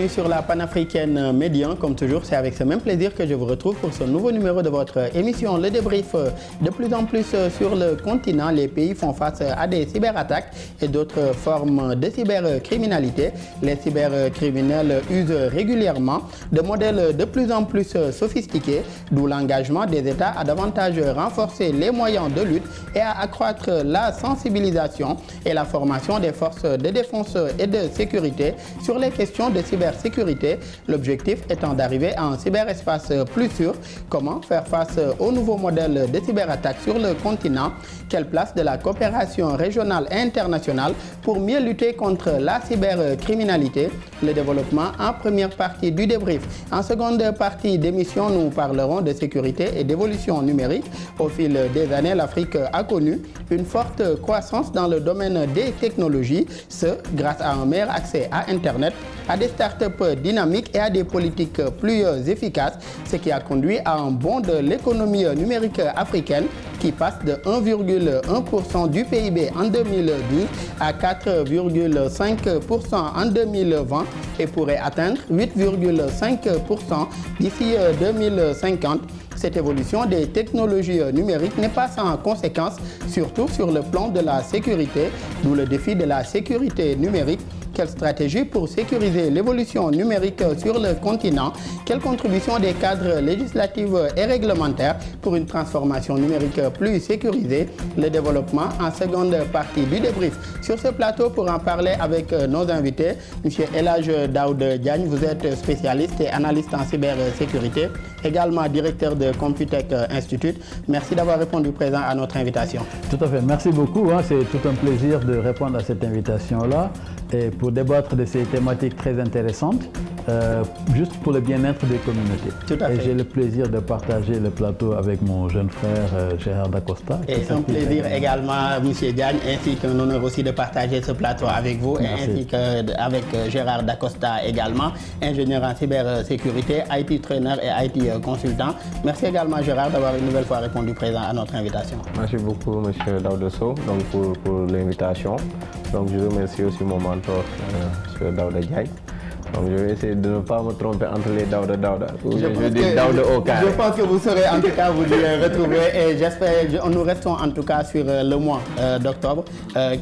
Sur la panafricaine Médian, comme toujours, c'est avec ce même plaisir que je vous retrouve pour ce nouveau numéro de votre émission Le Débrief. De plus en plus sur le continent, les pays font face à des cyberattaques et d'autres formes de cybercriminalité. Les cybercriminels usent régulièrement de modèles de plus en plus sophistiqués, d'où l'engagement des États à davantage renforcer les moyens de lutte et à accroître la sensibilisation et la formation des forces de défense et de sécurité sur les questions de cybersécurité. L'objectif étant d'arriver à un cyberespace plus sûr. Comment faire face aux nouveaux modèles de cyberattaques sur le continent? Quelle place de la coopération régionale et internationale pour mieux lutter contre la cybercriminalité? Le développement en première partie du débrief. En seconde partie d'émission, nous parlerons de sécurité et d'évolution numérique. Au fil des années, l'Afrique a connu une forte croissance dans le domaine des technologies, ce grâce à un meilleur accès à Internet, à des startups dynamiques et à des politiques plus efficaces, ce qui a conduit à un bond de l'économie numérique africaine qui passe de 1,1% du PIB en 2012 à 4,5% en 2020 et pourrait atteindre 8,5% d'ici 2050. Cette évolution des technologies numériques n'est pas sans conséquences, surtout sur le plan de la sécurité, d'où le défi de la sécurité numérique. Quelle stratégie pour sécuriser l'évolution numérique sur le continent? Quelle contribution des cadres législatifs et réglementaires pour une transformation numérique plus sécurisée? Le développement en seconde partie du débrief. Sur ce plateau, pour en parler avec nos invités, M. El Hadj Daouda Diagne, vous êtes spécialiste et analyste en cybersécurité, également directeur de Computech Institute. Merci d'avoir répondu présent à notre invitation. Tout à fait, merci beaucoup. C'est tout un plaisir de répondre à cette invitation-là et pour débattre de ces thématiques très intéressantes, juste pour le bien-être des communautés. Tout à fait. Et j'ai le plaisir de partager le plateau avec mon jeune frère Gérard Dacosta. Et un plaisir également, M. Diagne, ainsi qu'un honneur aussi de partager ce plateau avec vous, merci. ainsi qu'avec Gérard Dacosta également, ingénieur en cybersécurité, IT trainer et IT consultant. Merci également Gérard d'avoir une nouvelle fois répondu présent à notre invitation. Merci beaucoup M. Daouda Sow pour l'invitation. Donc je remercie aussi mon mentor, M. Daouda Diagne. Donc je vais essayer de ne pas me tromper entre les Daouda. Je pense que vous saurez en tout cas vous y retrouver et j'espère, nous restons en tout cas sur le mois d'octobre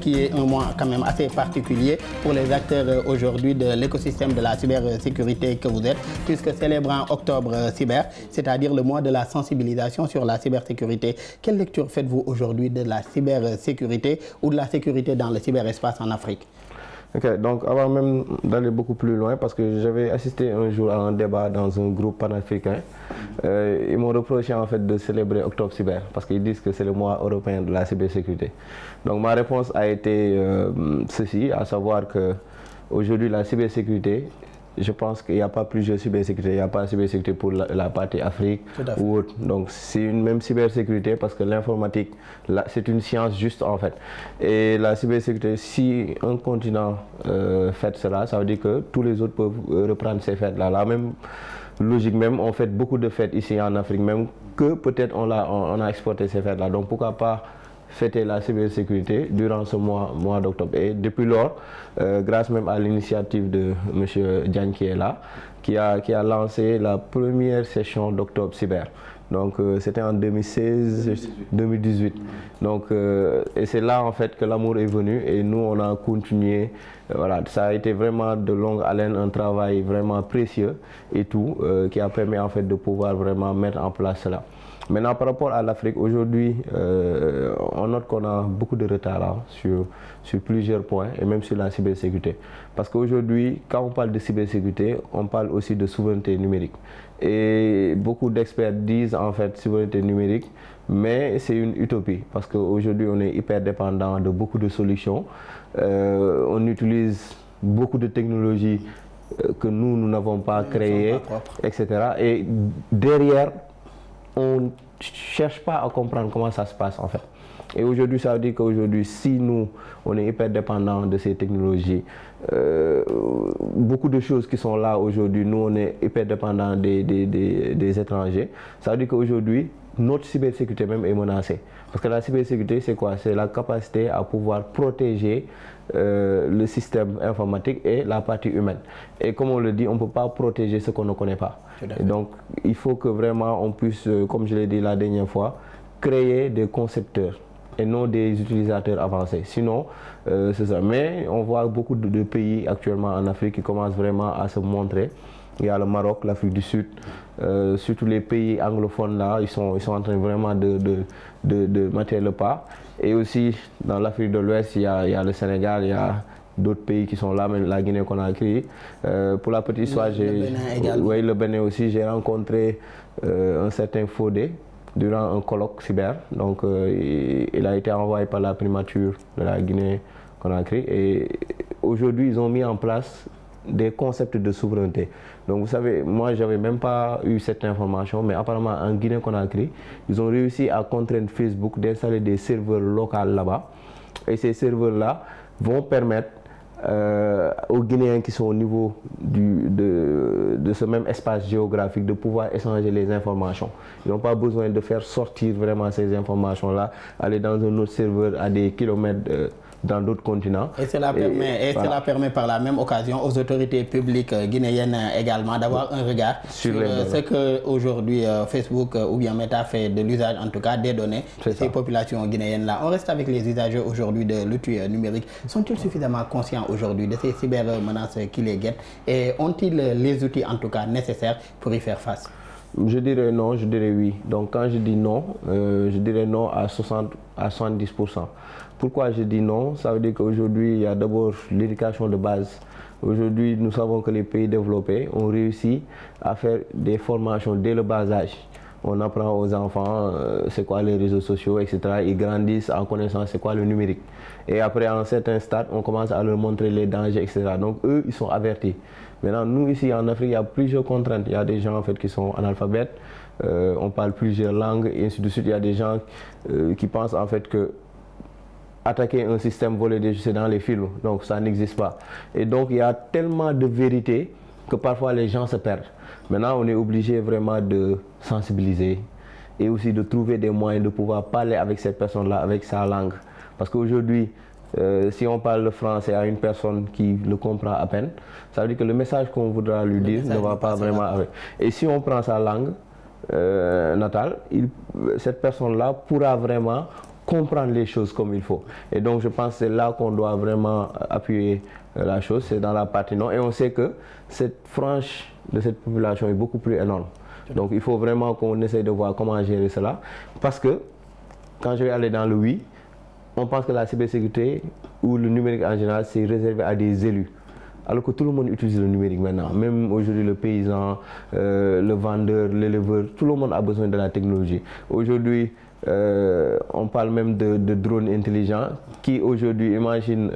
qui est un mois quand même assez particulier pour les acteurs aujourd'hui de l'écosystème de la cybersécurité que vous êtes, puisque célébrant Octobre Cyber, c'est-à-dire le mois de la sensibilisation sur la cybersécurité. Quelle lecture faites-vous aujourd'hui de la cybersécurité ou de la sécurité dans le cyberespace en Afrique? Ok, donc avant même d'aller beaucoup plus loin, parce que j'avais assisté un jour à un débat dans un groupe panafricain, ils m'ont reproché en fait de célébrer Octobre Cyber, parce qu'ils disent que c'est le mois européen de la cybersécurité. Donc ma réponse a été ceci, à savoir que aujourd'hui la cybersécurité, je pense qu'il n'y a pas plusieurs cybersécurité, il n'y a pas de cybersécurité pour la partie Afrique ou autre. Donc c'est une même cybersécurité parce que l'informatique, c'est une science juste en fait. Et la cybersécurité, si un continent fait cela, ça veut dire que tous les autres peuvent reprendre ces fêtes-là. La même logique même, on fait beaucoup de fêtes ici en Afrique, même que peut-être on a exporté ces fêtes-là. Donc pourquoi pas fêter la cybersécurité durant ce mois d'octobre. Et depuis lors, grâce même à l'initiative de M. Diagne qui est là, qui a lancé la première session d'Octobre Cyber. Donc c'était en 2018. Donc et c'est là en fait que l'amour est venu et nous on a continué. Voilà, ça a été vraiment de longue haleine, un travail vraiment précieux et tout, qui a permis en fait de pouvoir vraiment mettre en place cela. Maintenant, par rapport à l'Afrique, aujourd'hui, on note qu'on a beaucoup de retard sur plusieurs points, et même sur la cybersécurité. Parce qu'aujourd'hui, quand on parle de cybersécurité, on parle aussi de souveraineté numérique. Et beaucoup d'experts disent en fait souveraineté numérique, mais c'est une utopie. Parce qu'aujourd'hui, on est hyper dépendant de beaucoup de solutions. On utilise beaucoup de technologies que nous n'avons pas créées, etc. Et derrière, on ne cherche pas à comprendre comment ça se passe en fait. Et aujourd'hui, ça veut dire qu'aujourd'hui, si nous, on est hyper dépendant de ces technologies, beaucoup de choses qui sont là aujourd'hui, nous, on est hyper dépendant des étrangers. Ça veut dire qu'aujourd'hui, notre cybersécurité même est menacée. Parce que la cybersécurité, c'est quoi? C'est la capacité à pouvoir protéger le système informatique et la partie humaine. Et comme on le dit, on ne peut pas protéger ce qu'on ne connaît pas. Et donc, il faut que vraiment on puisse, comme je l'ai dit la dernière fois, créer des concepteurs et non des utilisateurs avancés. Sinon, c'est ça. Mais on voit beaucoup de pays actuellement en Afrique qui commencent vraiment à se montrer. Il y a le Maroc, l'Afrique du Sud, surtout les pays anglophones là, ils sont en train vraiment de marquer le pas. Et aussi dans l'Afrique de l'Ouest, il y a le Sénégal, il y a d'autres pays qui sont là, même la Guinée-Conakry. Pour la petite histoire, le Bénin aussi, j'ai rencontré un certain Fodé durant un colloque cyber. Donc il a été envoyé par la primature de la Guinée-Conakry. Et aujourd'hui, ils ont mis en place des concepts de souveraineté. Donc vous savez, moi j'avais même pas eu cette information, mais apparemment en Guinée-Conakry, ils ont réussi à contraindre Facebook d'installer des serveurs locaux là-bas. Et ces serveurs-là vont permettre aux Guinéens qui sont au niveau de ce même espace géographique de pouvoir échanger les informations. Ils n'ont pas besoin de faire sortir vraiment ces informations-là, aller dans un autre serveur à des kilomètres dans d'autres continents. Et cela permet par la même occasion aux autorités publiques guinéennes également d'avoir un regard sur ce que aujourd'hui Facebook ou bien Meta fait de l'usage en tout cas des données de ces populations guinéennes-là. On reste avec les usagers aujourd'hui de l'outil numérique. Sont-ils suffisamment conscients aujourd'hui de ces cybermenaces qui les guettent et ont-ils les outils en tout cas nécessaires pour y faire face? Je dirais non, je dirais oui. Donc quand je dis non, je dirais non à 60 à 70%. Pourquoi je dis non? Ça veut dire qu'aujourd'hui, il y a d'abord l'éducation de base. Aujourd'hui, nous savons que les pays développés ont réussi à faire des formations dès le bas âge. On apprend aux enfants c'est quoi les réseaux sociaux, etc. Ils grandissent en connaissant c'est quoi le numérique. Et après, à un certain stade, on commence à leur montrer les dangers, etc. Donc eux, ils sont avertis. Maintenant, nous ici en Afrique, il y a plusieurs contraintes. Il y a des gens en fait qui sont analphabètes, on parle plusieurs langues, et ainsi de suite. Il y a des gens qui pensent en fait que attaquer un système volé, c'est dans les films, donc ça n'existe pas. Et donc il y a tellement de vérité que parfois les gens se perdent. Maintenant, on est obligé vraiment de sensibiliser et aussi de trouver des moyens de pouvoir parler avec cette personne-là, avec sa langue. Parce qu'aujourd'hui, si on parle le français à une personne qui le comprend à peine, ça veut dire que le message qu'on voudra lui dire ne va pas vraiment avec. Et si on prend sa langue natale, cette personne-là pourra vraiment comprendre les choses comme il faut. Et donc je pense que c'est là qu'on doit vraiment appuyer la chose, c'est dans la partie non. Et on sait que cette frange de cette population est beaucoup plus énorme. Donc il faut vraiment qu'on essaye de voir comment gérer cela. Parce que quand je vais aller dans le oui, on pense que la cybersécurité ou le numérique en général, c'est réservé à des élus. Alors que tout le monde utilise le numérique maintenant. Même aujourd'hui, le paysan, le vendeur, l'éleveur, tout le monde a besoin de la technologie. Aujourd'hui, on parle même de drones intelligents qui aujourd'hui, imagine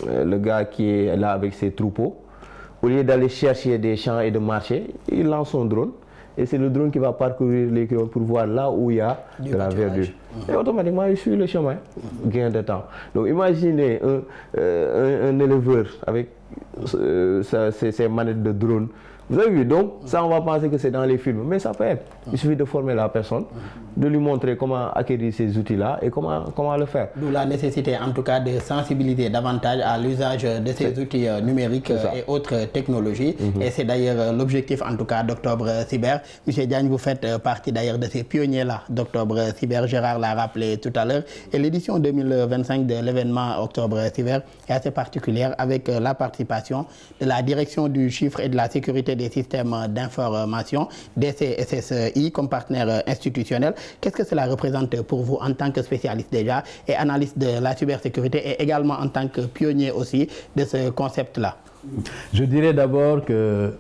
le gars qui est là avec ses troupeaux, au lieu d'aller chercher des champs et de marcher, il lance son drone et c'est le drone qui va parcourir les kilomètres pour voir là où il y a de la verdure. Et automatiquement, il suit le chemin, gain de temps. Donc imaginez un éleveur avec ses manettes de drone. Vous avez vu, donc ça on va penser que c'est dans les films, mais ça peut être. Il suffit de former la personne, de lui montrer comment acquérir ces outils-là et comment le faire. D'où la nécessité en tout cas de sensibiliser davantage à l'usage de ces outils numériques et autres technologies. Et c'est d'ailleurs l'objectif en tout cas d'Octobre Cyber. Monsieur Diagne, vous faites partie d'ailleurs de ces pionniers-là d'Octobre Cyber. Gérard l'a rappelé tout à l'heure. Et l'édition 2025 de l'événement Octobre Cyber est assez particulière avec la participation de la direction du chiffre et de la sécurité des systèmes d'information, DCSSI, comme partenaire institutionnel. Qu'est-ce que cela représente pour vous en tant que spécialiste déjà et analyste de la cybersécurité et également en tant que pionnier aussi de ce concept-là? Je dirais d'abord que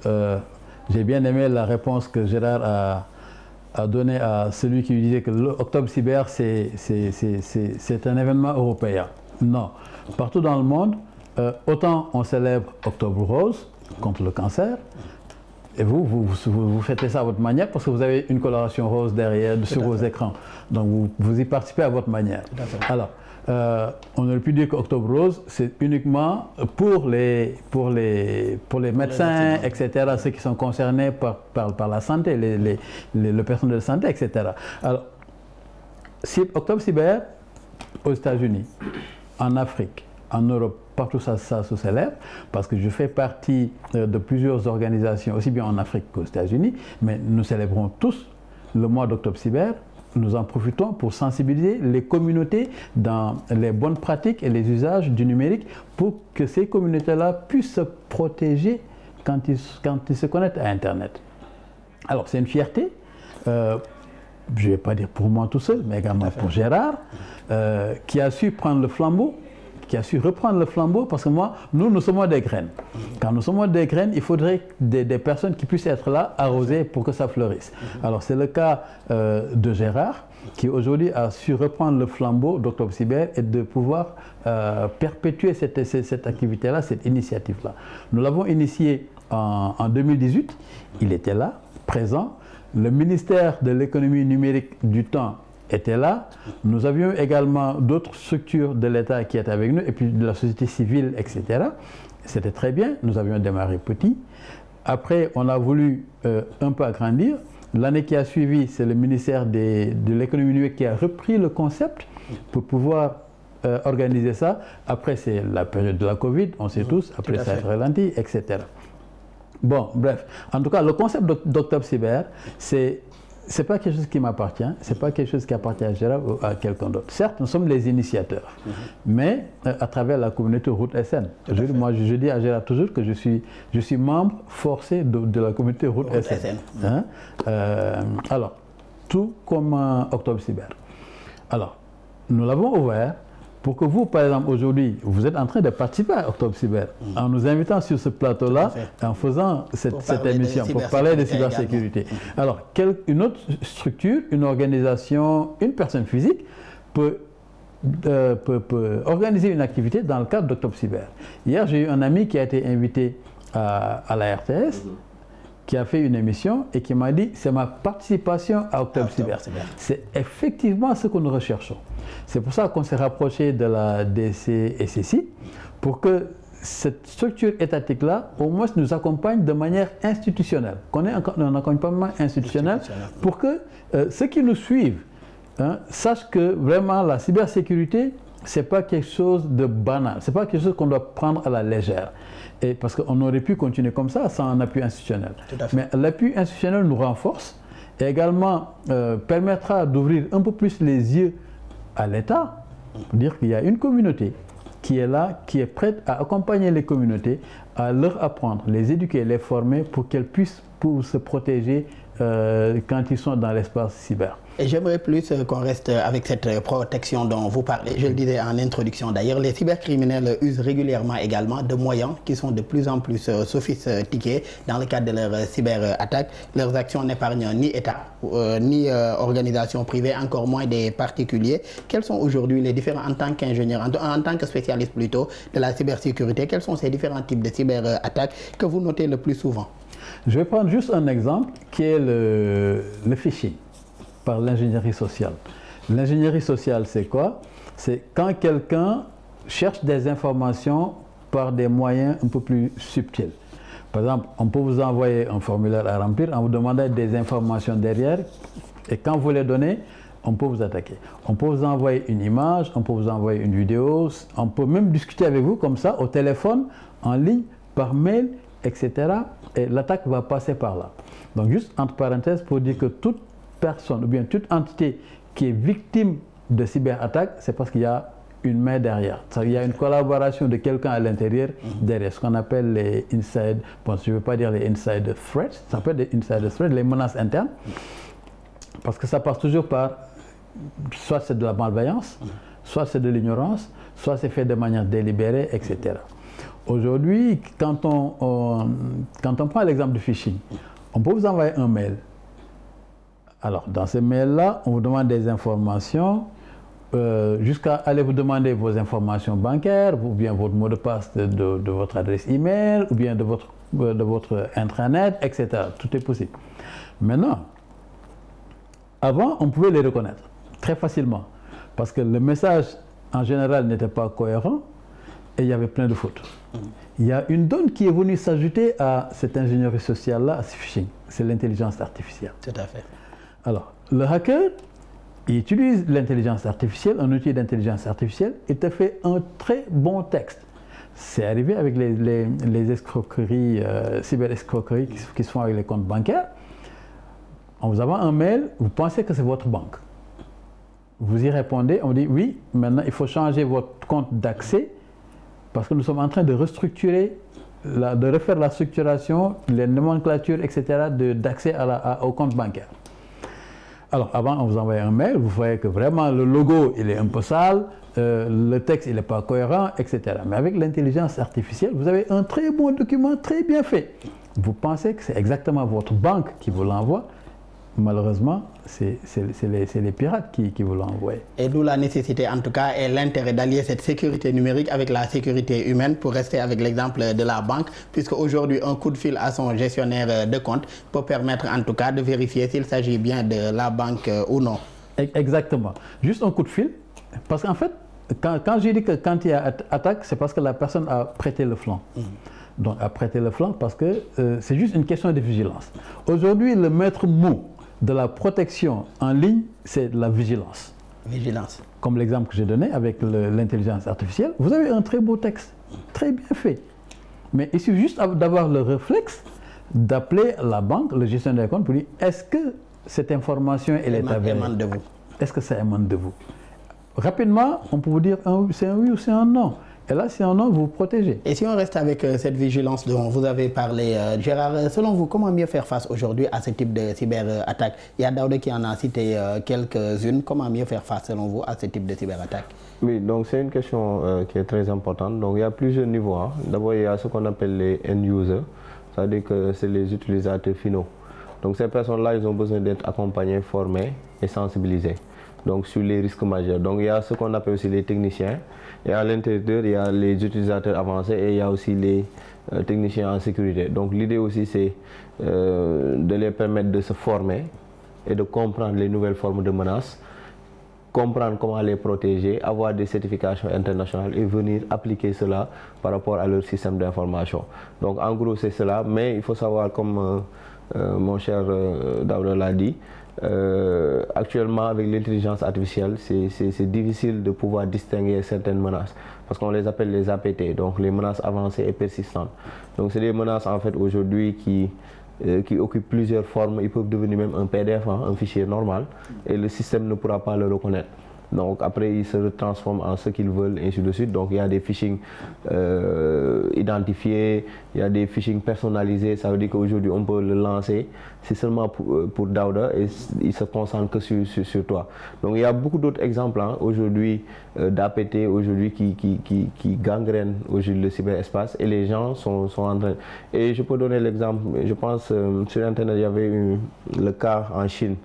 j'ai bien aimé la réponse que Gérard a donnée à celui qui disait que l'Octobre Cyber, c'est un événement européen. Non. Partout dans le monde, autant on célèbre Octobre Rose contre le cancer, Et vous faites ça à votre manière parce que vous avez une coloration rose derrière sur vos écrans. Donc vous y participez à votre manière. Alors, on aurait pu dire qu'Octobre Rose, c'est uniquement pour les médecins, etc., ceux qui sont concernés par la santé, le personnel de santé, etc. Alors, Octobre Cyber, aux États-Unis, en Afrique, en Europe, partout ça se célèbre, parce que je fais partie de plusieurs organisations, aussi bien en Afrique qu'aux États-Unis, mais nous célébrons tous le mois d'Octobre Cyber. Nous en profitons pour sensibiliser les communautés dans les bonnes pratiques et les usages du numérique pour que ces communautés-là puissent se protéger quand ils se connectent à Internet. Alors, c'est une fierté, je ne vais pas dire pour moi tout seul, mais également pour Gérard, qui a su prendre le flambeau, qui a su reprendre le flambeau, parce que nous sommes des graines. Quand nous sommes des graines, il faudrait des personnes qui puissent être là, arrosées pour que ça fleurisse. Alors c'est le cas de Gérard, qui aujourd'hui a su reprendre le flambeau d'Octobre Cyber et de pouvoir perpétuer cette activité-là, cette initiative-là. Nous l'avons initié en 2018, il était là, présent. Le ministère de l'économie numérique du temps était là. Nous avions également d'autres structures de l'État qui étaient avec nous, et puis de la société civile, etc. C'était très bien, nous avions démarré petit. Après, on a voulu un peu agrandir. L'année qui a suivi, c'est le ministère de l'économie numérique qui a repris le concept pour pouvoir organiser ça. Après, c'est la période de la Covid, on sait tous, après ça a été ralenti, etc. Bon, bref. En tout cas, le concept d'Octobre Cyber, c'est pas quelque chose qui m'appartient, c'est pas quelque chose qui appartient à Gérard ou à quelqu'un d'autre. Certes, nous sommes les initiateurs, mais à travers la communauté Route SN. Moi, je dis à Gérard toujours que je suis membre forcé de la communauté Route SN. Hein? Alors, tout comme Octobre Cyber. Alors, nous l'avons ouvert pour que vous, par exemple, aujourd'hui, vous êtes en train de participer à Octobre Cyber, en nous invitant sur ce plateau-là, en faisant cette émission, pour parler de cybersécurité. Alors, une autre structure, une organisation, une personne physique peut organiser une activité dans le cadre d'Octobre Cyber. Hier, j'ai eu un ami qui a été invité à la RTS, qui a fait une émission et qui m'a dit c'est ma participation à Octobre Cyber. C'est effectivement ce que nous recherchons. C'est pour ça qu'on s'est rapproché de la DCSSI pour que cette structure étatique-là, au moins, nous accompagne de manière institutionnelle, qu'on ait un accompagnement institutionnel pour que ceux qui nous suivent sachent que vraiment la cybersécurité, ce n'est pas quelque chose de banal, ce n'est pas quelque chose qu'on doit prendre à la légère. Et parce qu'on aurait pu continuer comme ça sans un appui institutionnel. Mais l'appui institutionnel nous renforce et également permettra d'ouvrir un peu plus les yeux à l'État pour dire qu'il y a une communauté qui est là, qui est prête à accompagner les communautés, à leur apprendre, les éduquer, les former pour qu'elles puissent se protéger quand ils sont dans l'espace cyber. Et j'aimerais plus qu'on reste avec cette protection dont vous parlez. Je le disais en introduction d'ailleurs, les cybercriminels usent régulièrement également de moyens qui sont de plus en plus sophistiqués dans le cadre de leurs cyberattaques. Leurs actions n'épargnent ni État, ni organisations privées, encore moins des particuliers. Quels sont aujourd'hui les différents, en tant qu'ingénieur, en tant que spécialiste plutôt de la cybersécurité, quels sont ces différents types de cyberattaques que vous notez le plus souvent? Je vais prendre juste un exemple qui est le phishing par l'ingénierie sociale. L'ingénierie sociale, c'est quoi? C'est quand quelqu'un cherche des informations par des moyens un peu plus subtils. Par exemple, on peut vous envoyer un formulaire à remplir en vous demandant des informations derrière et quand vous les donnez, on peut vous attaquer. On peut vous envoyer une image, on peut vous envoyer une vidéo, on peut même discuter avec vous comme ça, au téléphone, en ligne, par mail, etc. Et l'attaque va passer par là. Donc juste entre parenthèses pour dire que toute personne ou bien toute entité qui est victime de cyberattaque, c'est parce qu'il y a une main derrière. Il y a une collaboration de quelqu'un à l'intérieur derrière, ce qu'on appelle les inside, bon, je ne veux pas dire les inside threats, ça s'appelle les inside threats, les menaces internes, parce que ça passe toujours par, soit c'est de la malveillance, soit c'est de l'ignorance, soit c'est fait de manière délibérée, etc. Aujourd'hui, quand on prend l'exemple du phishing, on peut vous envoyer un mail. Alors, dans ce mail-là, on vous demande des informations, jusqu'à aller vous demander vos informations bancaires, ou bien votre mot de passe de votre adresse email, ou bien de votre de votre intranet, etc. Tout est possible. Maintenant, avant, on pouvait les reconnaître très facilement parce que le message en général n'était pas cohérent et il y avait plein de fautes. Il y a une donne qui est venue s'ajouter à cette ingénierie sociale-là, à ce phishing, c'est l'intelligence artificielle. Tout à fait. Alors, le hacker, il utilise l'intelligence artificielle, un outil d'intelligence artificielle, et te fait un très bon texte. C'est arrivé avec les escroqueries, cyber-escroqueries qui se font avec les comptes bancaires. On vous envoie un mail, vous pensez que c'est votre banque. Vous y répondez, on dit oui, maintenant il faut changer votre compte d'accès parce que nous sommes en train de restructurer, de refaire la structuration, les nomenclatures, etc. d'accès au compte bancaire. Alors avant, on vous envoie un mail, vous voyez que vraiment le logo il est un peu sale, le texte il n'est pas cohérent, etc. Mais avec l'intelligence artificielle, vous avez un très bon document, très bien fait. Vous pensez que c'est exactement votre banque qui vous l'envoie. Malheureusement, c'est les pirates qui vous l'envoient. Et d'où la nécessité, en tout cas, et l'intérêt d'allier cette sécurité numérique avec la sécurité humaine, pour rester avec l'exemple de la banque, puisque aujourd'hui, un coup de fil à son gestionnaire de compte peut permettre, en tout cas, de vérifier s'il s'agit bien de la banque ou non. Exactement. Juste un coup de fil, parce qu'en fait, quand j'ai dit que quand il y a attaque, c'est parce que la personne a prêté le flanc. Donc, a prêté le flanc parce que c'est juste une question de vigilance. Aujourd'hui, le maître mot de la protection en ligne, c'est la vigilance. Vigilance. Comme l'exemple que j'ai donné avec l'intelligence artificielle, vous avez un très beau texte, très bien fait. Mais il suffit juste d'avoir le réflexe d'appeler la banque, le gestionnaire des comptes, pour dire est-ce que cette information elle est avérée? Émane de vous. Est-ce que ça émane de vous? Rapidement, on peut vous dire c'est un oui ou c'est un non. Et là, c'est un non, vous vous protégez. Et si on reste avec cette vigilance dont vous avez parlé, Gérard, selon vous, comment mieux faire face aujourd'hui à ce type de cyberattaque? Il y a Daouda qui en a cité quelques-unes. Comment mieux faire face, selon vous, à ce type de cyberattaque? Oui, donc c'est une question qui est très importante. Donc il y a plusieurs niveaux. Hein. D'abord, il y a ce qu'on appelle les end-users, c'est-à-dire que c'est les utilisateurs finaux. Donc ces personnes-là, ils ont besoin d'être accompagnés, formés et sensibilisés. Donc sur les risques majeurs. Donc il y a ce qu'on appelle aussi les techniciens. Et à l'intérieur, il y a les utilisateurs avancés et il y a aussi les techniciens en sécurité. Donc l'idée aussi, c'est de les permettre de se former et de comprendre les nouvelles formes de menaces, comprendre comment les protéger, avoir des certifications internationales et venir appliquer cela par rapport à leur système d'information. Donc en gros, c'est cela. Mais il faut savoir, comme mon cher Daouda l'a dit, actuellement avec l'intelligence artificielle, c'est difficile de pouvoir distinguer certaines menaces parce qu'on les appelle les APT, donc les menaces avancées et persistantes. Donc c'est des menaces en fait aujourd'hui qui occupent plusieurs formes. Ils peuvent devenir même un PDF, hein, un fichier normal, et le système ne pourra pas le reconnaître. Donc après, ils se transforment en ce qu'ils veulent, et ainsi de suite. Donc il y a des phishing identifiés, il y a des phishing personnalisés. Ça veut dire qu'aujourd'hui, on peut le lancer. C'est seulement pour Daouda et il se concentre que sur toi. Donc il y a beaucoup d'autres exemples hein, aujourd'hui d'APT aujourd'hui qui gangrènent aujourd'hui le cyberespace et les gens sont en train. Et je peux donner l'exemple, je pense sur Internet, il y avait eu le cas en Chine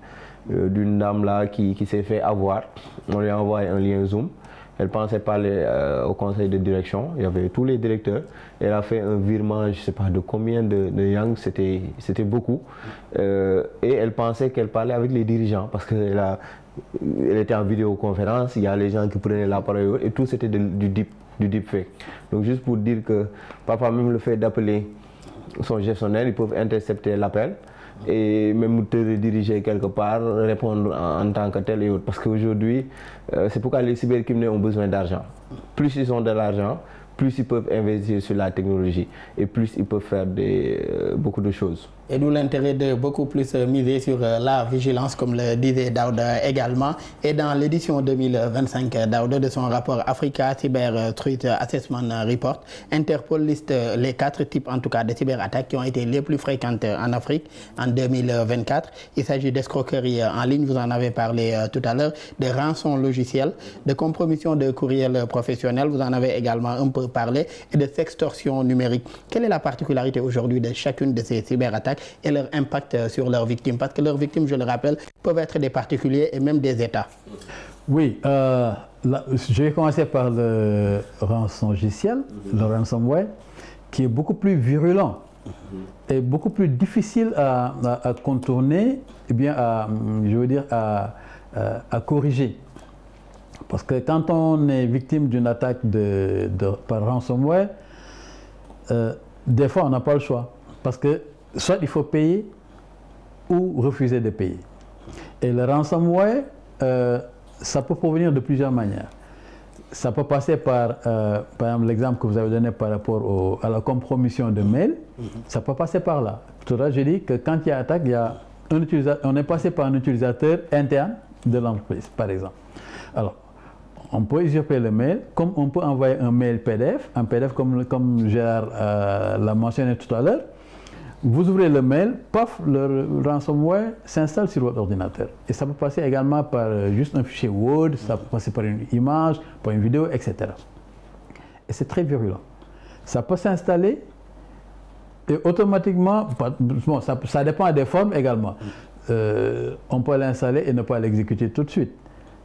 d'une dame là qui s'est fait avoir. On lui a envoyé un lien Zoom. Elle pensait parler au conseil de direction. Il y avait tous les directeurs. Elle a fait un virement, je ne sais pas de combien de yang, c'était beaucoup. Et elle pensait qu'elle parlait avec les dirigeants parce qu'elle était en vidéoconférence. Il y a les gens qui prenaient la parole et tout c'était du deepfake. Donc juste pour dire que parfois même le fait d'appeler son gestionnaire, ils peuvent intercepter l'appel et même te rediriger quelque part, répondre en tant que tel et autres. Parce qu'aujourd'hui, c'est pourquoi les cybercriminels ont besoin d'argent. Plus ils ont de l'argent, plus ils peuvent investir sur la technologie et plus ils peuvent faire beaucoup de choses. Et nous l'intérêt de beaucoup plus miser sur la vigilance, comme le disait Daouda également. Et dans l'édition 2025 Daouda de son rapport Africa Cyber Threat Assessment Report, Interpol liste les 4 types en tout cas de cyberattaques qui ont été les plus fréquentes en Afrique en 2024. Il s'agit d'escroqueries en ligne, vous en avez parlé tout à l'heure, de rançons logicielles, de compromission de courriel professionnel, vous en avez également un peu parlé, et de sextorsion numérique. Quelle est la particularité aujourd'hui de chacune de ces cyberattaques et leur impact sur leurs victimes? Parce que leurs victimes, je le rappelle, peuvent être des particuliers et même des États. Oui, je vais commencer par le rançongiciel, le ransomware, qui est beaucoup plus virulent est beaucoup plus difficile à contourner, et bien je veux dire à corriger. Parce que quand on est victime d'une attaque par ransomware, des fois on n'a pas le choix. Parce que soit il faut payer ou refuser de payer. Et le ransomware, ça peut provenir de plusieurs manières. Ça peut passer par exemple, l'exemple que vous avez donné par rapport à la compromission de mail. Ça peut passer par là. Tout à l'heure, j'ai dit que quand il y a attaque, on est passé par un utilisateur interne de l'entreprise, par exemple. Alors, on peut usurper le mail, comme on peut envoyer un mail PDF, un PDF comme Gérard l'a mentionné tout à l'heure. Vous ouvrez le mail, paf, le ransomware s'installe sur votre ordinateur. Et ça peut passer également par juste un fichier Word, ça peut passer par une image, par une vidéo, etc. Et c'est très virulent. Ça peut s'installer et automatiquement, bon, ça dépend des formes également. On peut l'installer et ne pas l'exécuter tout de suite.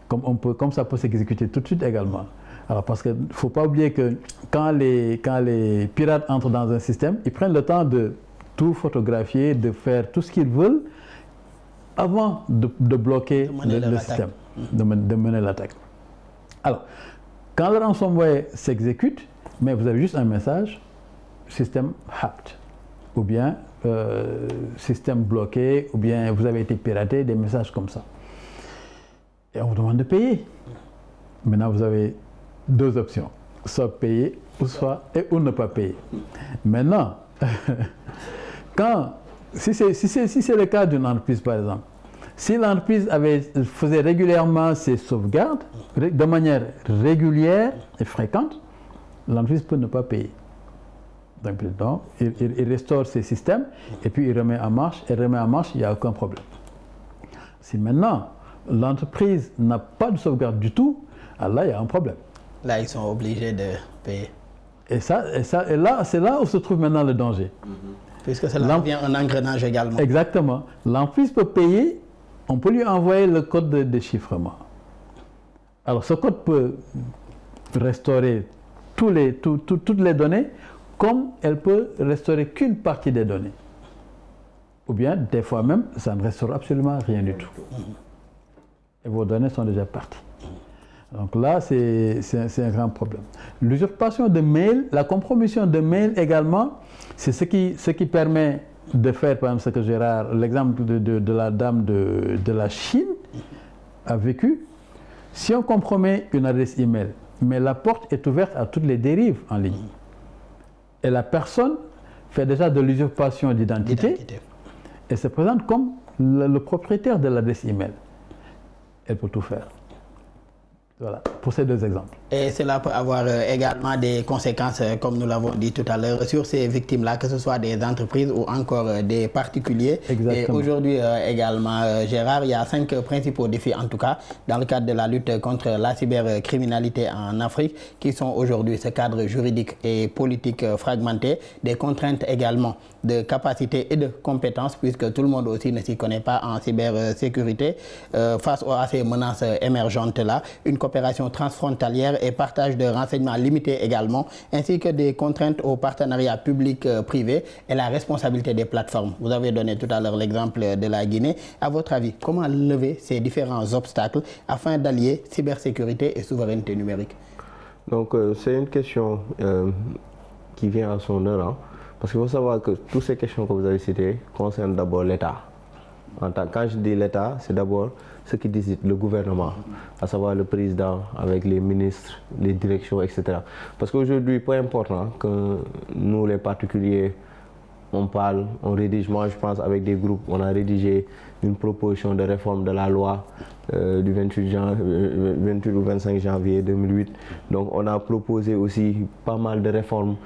Comme ça peut s'exécuter tout de suite également. Alors parce qu'il ne faut pas oublier que quand les pirates entrent dans un système, ils prennent le temps de tout photographier, de faire tout ce qu'ils veulent avant de bloquer le système, de mener l'attaque. Alors, quand le ransomware s'exécute, mais vous avez juste un message, système hacked, ou bien système bloqué, ou bien vous avez été piraté, des messages comme ça. Et on vous demande de payer. Maintenant, vous avez deux options, soit payer ou ne pas payer. Maintenant, si c'est le cas d'une entreprise, par exemple, si l'entreprise faisait régulièrement ses sauvegardes, de manière régulière et fréquente, l'entreprise peut ne pas payer. Donc, il restaure ses systèmes et puis il remet en marche, il n'y a aucun problème. Si maintenant, l'entreprise n'a pas de sauvegarde du tout, alors là, il y a un problème. Là, ils sont obligés de payer. Et là, c'est là où se trouve maintenant le danger. Puisque cela devient un engrenage également. Exactement. L'entreprise peut payer, on peut lui envoyer le code de déchiffrement. Alors, ce code peut restaurer toutes les données, comme elle peut restaurer qu'une partie des données. Ou bien, des fois même, ça ne restaure absolument rien du tout. Et vos données sont déjà parties. Donc là, c'est un grand problème. L'usurpation de mail, la compromission de mail également, c'est ce qui permet de faire, par exemple, ce que Gérard, l'exemple de la dame de la Chine a vécu. Si on compromet une adresse email, mais la porte est ouverte à toutes les dérives en ligne. Et la personne fait déjà de l'usurpation d'identité et se présente comme le propriétaire de l'adresse email. Elle peut tout faire. Voilà, pour ces deux exemples. Et cela peut avoir également des conséquences, comme nous l'avons dit tout à l'heure, sur ces victimes-là, que ce soit des entreprises ou encore des particuliers. Exactement. Et aujourd'hui également, Gérard, il y a 5 principaux défis, en tout cas, dans le cadre de la lutte contre la cybercriminalité en Afrique, qui sont aujourd'hui ce cadre juridique et politique fragmenté, des contraintes également de capacité et de compétences, puisque tout le monde aussi ne s'y connaît pas en cybersécurité, face à ces menaces émergentes-là, une coopération transfrontalière et partage de renseignements limités également, ainsi que des contraintes au partenariat public-privé et la responsabilité des plateformes. Vous avez donné tout à l'heure l'exemple de la Guinée. À votre avis, comment lever ces différents obstacles afin d'allier cybersécurité et souveraineté numérique? Donc, c'est une question qui vient à son heure, hein, parce qu'il faut savoir que toutes ces questions que vous avez citées concernent d'abord l'État. Quand je dis l'État, c'est d'abord ce qui décide le gouvernement, à savoir le président avec les ministres, les directions, etc. Parce qu'aujourd'hui, peu importe que nous, les particuliers, on parle, on rédige. Moi, je pense avec des groupes, on a rédigé une proposition de réforme de la loi du 28 ou 25 janvier 2008. Donc, on a proposé aussi pas mal de réformes.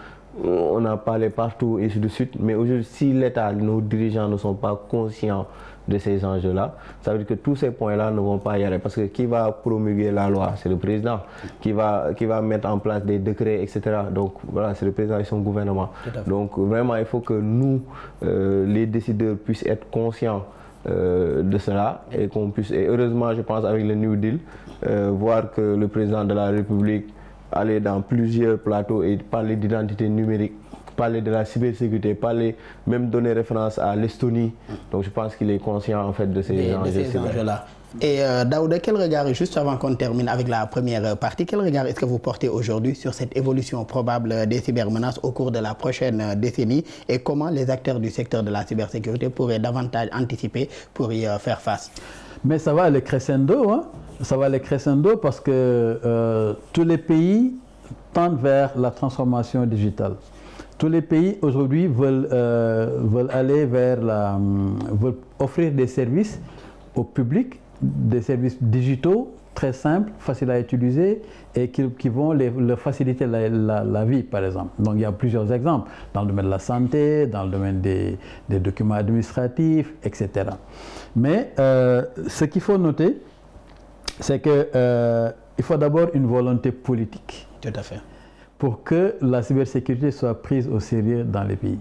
On a parlé partout et ainsi de suite. Mais aujourd'hui, si l'État, nos dirigeants ne sont pas conscients de ces enjeux-là, ça veut dire que tous ces points-là ne vont pas y aller. Parce que qui va promulguer la loi? C'est le président. Qui va mettre en place des décrets, etc. Donc voilà, c'est le président et son gouvernement. Donc vraiment, il faut que nous, les décideurs, puissent être conscients de cela et qu'on puisse, et heureusement, je pense, avec le New Deal, voir que le président de la République aller dans plusieurs plateaux et parler d'identité numérique parler de la cybersécurité, même donner référence à l'Estonie. Donc je pense qu'il est conscient en fait de ces enjeux-là. Et Daouda, quel regard, juste avant qu'on termine avec la première partie, quel regard est-ce que vous portez aujourd'hui sur cette évolution probable des cybermenaces au cours de la prochaine décennie et comment les acteurs du secteur de la cybersécurité pourraient davantage anticiper pour y faire face? Mais ça va aller crescendo, hein? Ça va aller crescendo parce que tous les pays tendent vers la transformation digitale. Tous les pays aujourd'hui veulent aller veulent offrir des services au public, des services digitaux très simples, faciles à utiliser et qui vont leur faciliter la vie, par exemple. Donc il y a plusieurs exemples dans le domaine de la santé, dans le domaine des documents administratifs, etc. Mais ce qu'il faut noter, c'est qu'il faut d'abord une volonté politique. Tout à fait. Pour que la cybersécurité soit prise au sérieux dans les pays.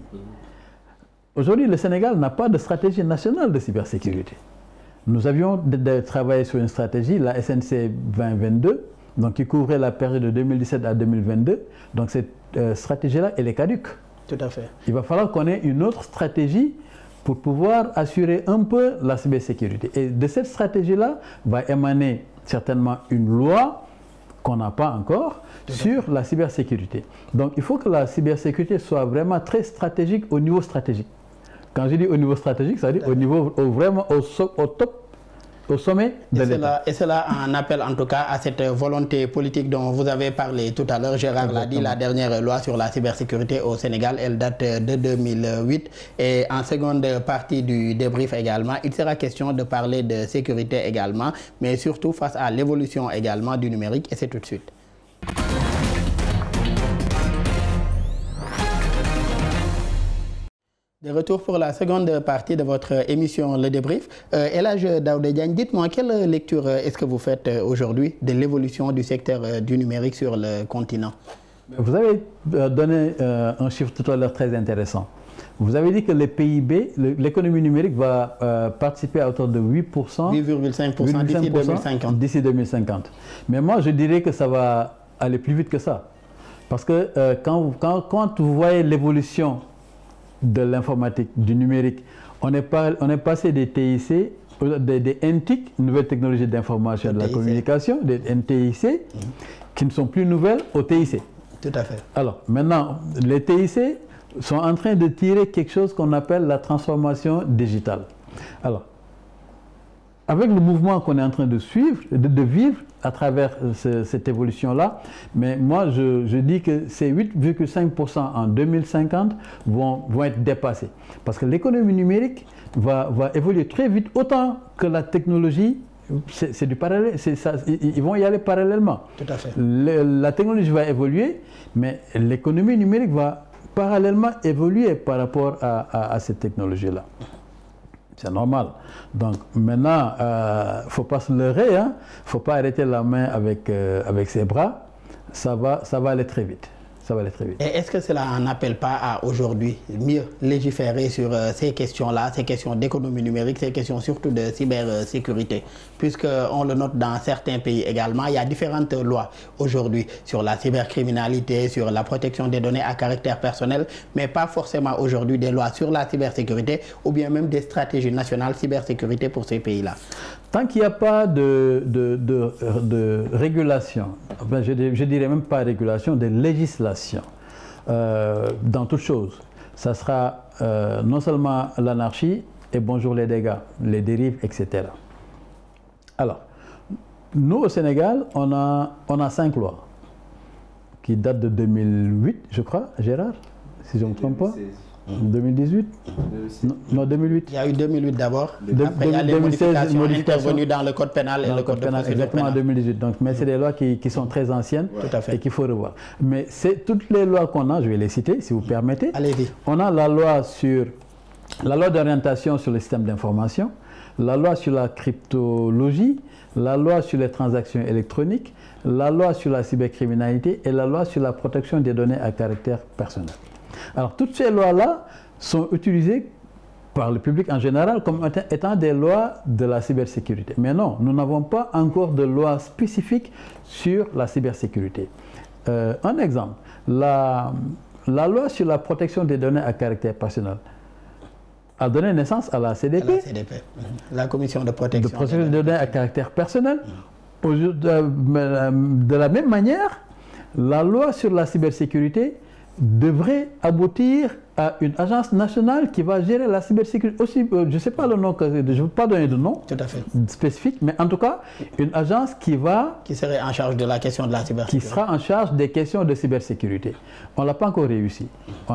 Aujourd'hui, le Sénégal n'a pas de stratégie nationale de cybersécurité. Nous avions travaillé sur une stratégie, la SNC 2022, donc qui couvrait la période de 2017 à 2022. Donc cette stratégie-là, elle est caduque. Tout à fait. Il va falloir qu'on ait une autre stratégie pour pouvoir assurer un peu la cybersécurité. Et de cette stratégie-là va émaner certainement une loi qu'on n'a pas encore sur la cybersécurité. Donc il faut que la cybersécurité soit vraiment très stratégique au niveau stratégique. Quand je dis au niveau stratégique, ça veut dire au niveau vraiment au top, au sommet de l'État. Et cela en appelle en tout cas à cette volonté politique dont vous avez parlé tout à l'heure. Gérard l'a dit, la dernière loi sur la cybersécurité au Sénégal, elle date de 2008. Et en seconde partie du débrief également, il sera question de parler de sécurité également, mais surtout face à l'évolution également du numérique. Et c'est tout de suite. De retour pour la seconde partie de votre émission Le Débrief. El Hadj Daouda Diagne, dites-moi, quelle lecture est-ce que vous faites aujourd'hui de l'évolution du secteur du numérique sur le continent? Vous avez donné un chiffre tout à l'heure très intéressant. Vous avez dit que le PIB, l'économie numérique va participer à hauteur de 8%, 8,5% d'ici 2050. D'ici 2050. Mais moi, je dirais que ça va aller plus vite que ça. Parce que quand vous voyez l'évolution de l'informatique, du numérique, on est passé des TIC, des NTIC, nouvelles technologies d'information et de la communication, des NTIC, qui ne sont plus nouvelles, aux TIC. Tout à fait. Alors, maintenant, les TIC sont en train de tirer quelque chose qu'on appelle la transformation digitale. Alors, avec le mouvement qu'on est en train de suivre, de vivre à travers cette évolution-là, mais moi je dis que ces 8,5% en 2050 vont être dépassés. Parce que l'économie numérique va évoluer très vite, autant que la technologie, c'est du parallèle, ils vont y aller parallèlement. Tout à fait. La technologie va évoluer, mais l'économie numérique va parallèlement évoluer par rapport à cette technologie-là. C'est normal. Donc maintenant, il ne faut pas se leurrer, hein? Il ne faut pas arrêter la main avec ses bras. Ça va aller très vite. Ça va aller très vite. Et est-ce que cela n'appelle pas à aujourd'hui mieux légiférer sur ces questions-là, ces questions d'économie numérique, ces questions surtout de cybersécurité? Puisqu'on le note dans certains pays également, il y a différentes lois aujourd'hui sur la cybercriminalité, sur la protection des données à caractère personnel, mais pas forcément aujourd'hui des lois sur la cybersécurité ou bien même des stratégies nationales cybersécurité pour ces pays-là. Tant qu'il n'y a pas de régulation, enfin, je dirais même pas régulation, de législation dans toute chose, ça sera non seulement l'anarchie et bonjour les dégâts, les dérives, etc. Alors, nous au Sénégal, on a 5 lois qui datent de 2008, je crois, Gérard, si je ne me trompe pas. 2018 Non, 2008. Il y a eu 2008 d'abord. Après, il y a les modifications intervenues dans le code pénal et le code de procédure pénale. Exactement, en 2018. Donc, mais c'est des lois qui sont très anciennes et qu'il faut revoir. Mais c'est toutes les lois qu'on a, je vais les citer si vous permettez. Allez-y. On a la loi d'orientation sur les systèmes d'information, la loi sur la cryptologie, la loi sur les transactions électroniques, la loi sur la cybercriminalité et la loi sur la protection des données à caractère personnel. Alors, toutes ces lois-là sont utilisées par le public en général comme étant des lois de la cybersécurité. Mais non, nous n'avons pas encore de loi spécifique sur la cybersécurité. Un exemple, la la loi sur la protection des données à caractère personnel a donné naissance à la CDP. La commission de protection des données à caractère personnel. De la même manière, la loi sur la cybersécurité devrait aboutir à une agence nationale qui va gérer la cybersécurité. Aussi, je ne sais pas le nom, je ne veux pas donner de nom spécifique, mais en tout cas, une agence qui serait en charge de la question de la cybersécurité. Qui sera en charge des questions de cybersécurité. On ne l'a pas encore réussi,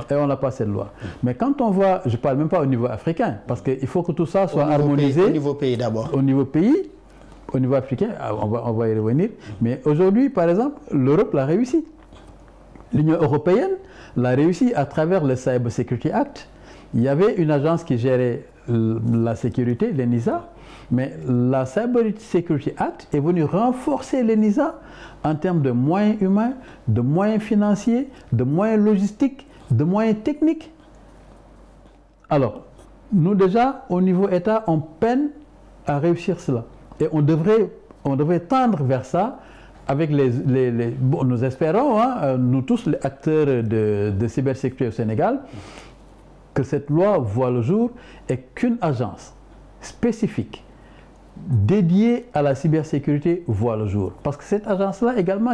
et on n'a pas cette loi. Mais quand on voit, je ne parle même pas au niveau africain, parce qu'il faut que tout ça soit harmonisé. Au niveau pays d'abord. Au niveau pays, au niveau africain, on va y revenir. Mais aujourd'hui, par exemple, l'Europe l'a réussi. L'Union européenne l'a réussi à travers le Cyber Security Act. Il y avait une agence qui gérait la sécurité, l'ENISA, mais la Cyber Security Act est venue renforcer l'ENISA en termes de moyens humains, de moyens financiers, de moyens logistiques, de moyens techniques. Alors, nous déjà, au niveau État, on peine à réussir cela. Et on devrait tendre vers ça avec bon, nous espérons, hein, nous tous les acteurs de cybersécurité au Sénégal, que cette loi voit le jour et qu'une agence spécifique dédiée à la cybersécurité voit le jour. Parce que cette agence-là également,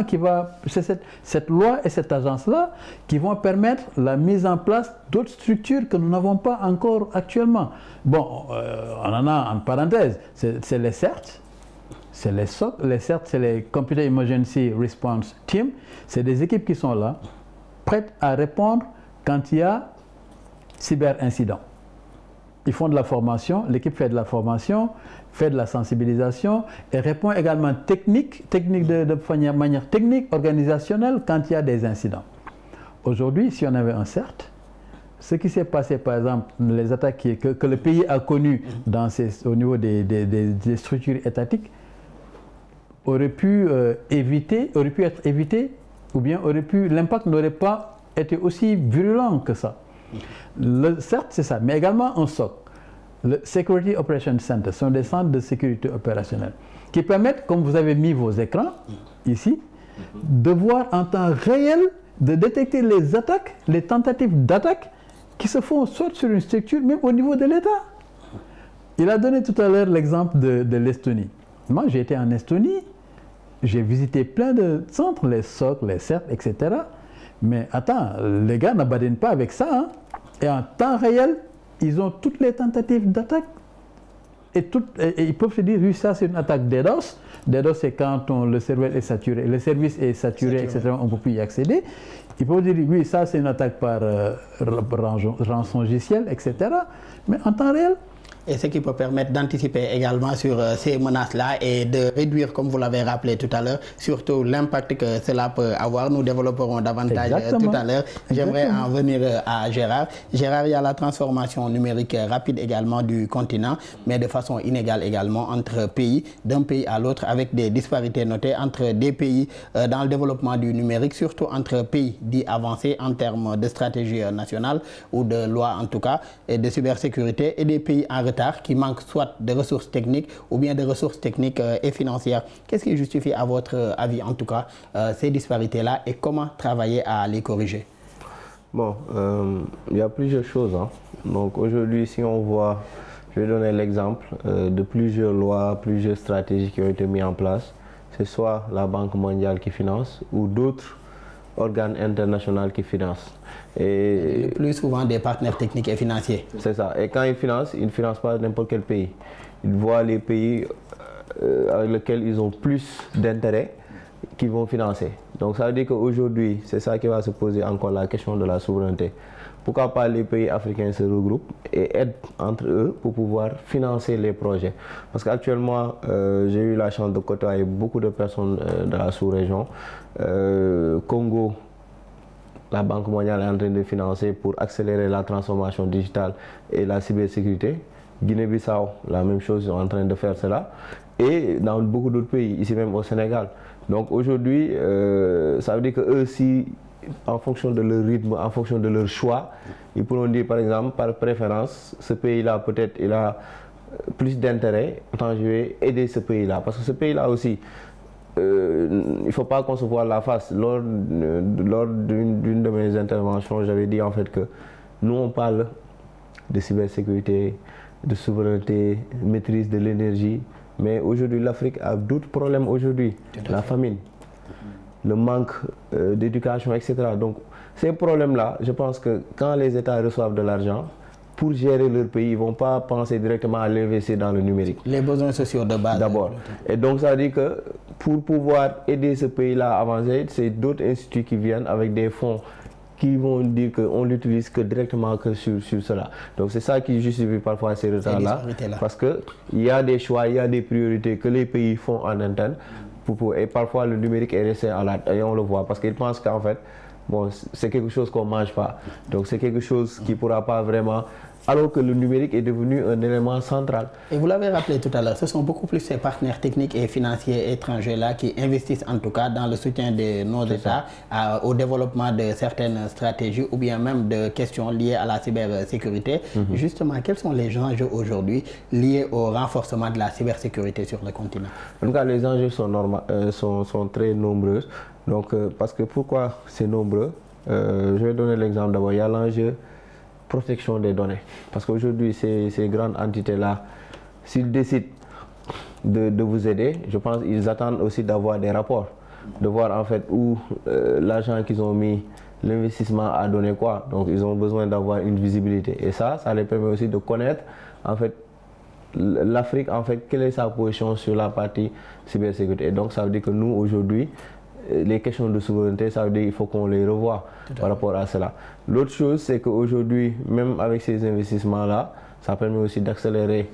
c'est cette loi et cette agence-là qui vont permettre la mise en place d'autres structures que nous n'avons pas encore actuellement. Bon, on en a en parenthèse, c'est les CERT. C'est les SOC, les CERT, c'est les Computer Emergency Response Team. C'est des équipes qui sont là, prêtes à répondre quand il y a cyberincident. Ils font de la formation, l'équipe fait de la formation, fait de la sensibilisation et répond également de manière technique, organisationnelle quand il y a des incidents. Aujourd'hui, si on avait un CERT, ce qui s'est passé, par exemple, les attaques que le pays a connues au niveau des structures étatiques, aurait pu être évité, ou bien l'impact n'aurait pas été aussi virulent que ça. Certes, c'est ça, mais également un SOC, le Security Operations Center, sont des centres de sécurité opérationnelle qui permettent, comme vous avez mis vos écrans ici, de voir en temps réel, de détecter les attaques, les tentatives d'attaque qui se font soit sur une structure, même au niveau de l'État. Il a donné tout à l'heure l'exemple de l'Estonie. Moi, j'ai été en Estonie, j'ai visité plein de centres, les SOC, les CERT, etc. Mais attends, les gars ne badinent pas avec ça. Hein. Et en temps réel, ils ont toutes les tentatives d'attaque. Et ils peuvent se dire, oui, ça c'est une attaque DDoS. DDoS, c'est quand le serveur est saturé, le service est saturé, etc. On ne peut plus y accéder. Ils peuvent dire, oui, ça c'est une attaque par rançongiciel, etc. Mais en temps réel, et ce qui peut permettre d'anticiper également sur ces menaces-là et de réduire, comme vous l'avez rappelé tout à l'heure, surtout l'impact que cela peut avoir. Nous développerons davantage tout à l'heure. J'aimerais en venir à Gérard. Gérard, il y a la transformation numérique rapide également du continent, mais de façon inégale également entre pays, d'un pays à l'autre, avec des disparités notées entre des pays dans le développement du numérique, surtout entre pays dits avancés en termes de stratégie nationale ou de loi en tout cas, et de cybersécurité, et des pays en retard qui manquent soit de ressources techniques ou bien de ressources techniques et financières. Qu'est-ce qui justifie à votre avis en tout cas ces disparités-là et comment travailler à les corriger? Bon, il y a plusieurs choses. Hein. Donc aujourd'hui, si on voit, je vais donner l'exemple de plusieurs lois, plusieurs stratégies qui ont été mises en place. C'est soit la Banque mondiale qui finance ou d'autres organes internationaux qui financent. Et plus souvent des partenaires techniques et financiers. C'est ça. Et quand ils ne financent pas n'importe quel pays. Ils voient les pays avec lesquels ils ont plus d'intérêt qu'ils vont financer. Donc ça veut dire qu'aujourd'hui, c'est ça qui va se poser encore la question de la souveraineté. Pourquoi pas les pays africains se regroupent et aident entre eux pour pouvoir financer les projets? Parce qu'actuellement, j'ai eu la chance de côtoyer beaucoup de personnes de la sous-région. Congo, la Banque mondiale est en train de financer pour accélérer la transformation digitale et la cybersécurité. Guinée-Bissau, la même chose, ils sont en train de faire cela. Et dans beaucoup d'autres pays, ici même au Sénégal. Donc aujourd'hui, ça veut dire qu'eux aussi, en fonction de leur rythme, en fonction de leur choix, ils pourront dire par exemple, par préférence, ce pays-là peut-être il a plus d'intérêt, tant je vais aider ce pays-là. Parce que ce pays-là aussi, il ne faut pas qu'on se voie la face. Lors d'une de mes interventions, j'avais dit en fait que nous on parle de cybersécurité, de souveraineté, maîtrise de l'énergie, mais aujourd'hui l'Afrique a d'autres problèmes aujourd'hui, la famine, le manque d'éducation, etc. Donc ces problèmes-là, je pense que quand les États reçoivent de l'argent, pour gérer leur pays, ils ne vont pas penser directement à l'investir dans le numérique. Les besoins sociaux de base. D'abord. Et donc ça veut dire que pour pouvoir aider ce pays-là à avancer, c'est d'autres instituts qui viennent avec des fonds qui vont dire qu'on l'utilise que directement que sur cela. Donc c'est ça qui justifie parfois ces retards-là. Parce qu'il y a des choix, il y a des priorités que les pays font en interne. Et parfois le numérique est resté en latte. Et on le voit parce qu'ils pensent qu'en fait, bon, c'est quelque chose qu'on ne mange pas. Donc c'est quelque chose qui ne pourra pas vraiment... Alors que le numérique est devenu un élément central. Et vous l'avez rappelé tout à l'heure, ce sont beaucoup plus ces partenaires techniques et financiers étrangers-là qui investissent en tout cas dans le soutien de nos États au développement de certaines stratégies ou bien même de questions liées à la cybersécurité. Justement, quels sont les enjeux aujourd'hui liés au renforcement de la cybersécurité sur le continent? En tout cas, les enjeux sont très nombreux. Donc, parce que pourquoi c'est nombreux? Je vais donner l'exemple d'abord. Il y a l'enjeu protection des données. Parce qu'aujourd'hui, ces grandes entités-là, s'ils décident de vous aider, je pense qu'ils attendent aussi d'avoir des rapports, de voir en fait où l'argent qu'ils ont mis, l'investissement a donné quoi. Donc ils ont besoin d'avoir une visibilité. Et ça les permet aussi de connaître en fait l'Afrique, en fait, quelle est sa position sur la partie cybersécurité. Et donc ça veut dire que nous, aujourd'hui, les questions de souveraineté, ça veut dire qu'il faut qu'on les revoie par rapport à cela. L'autre chose, c'est qu'aujourd'hui, même avec ces investissements-là, ça permet aussi d'accélérer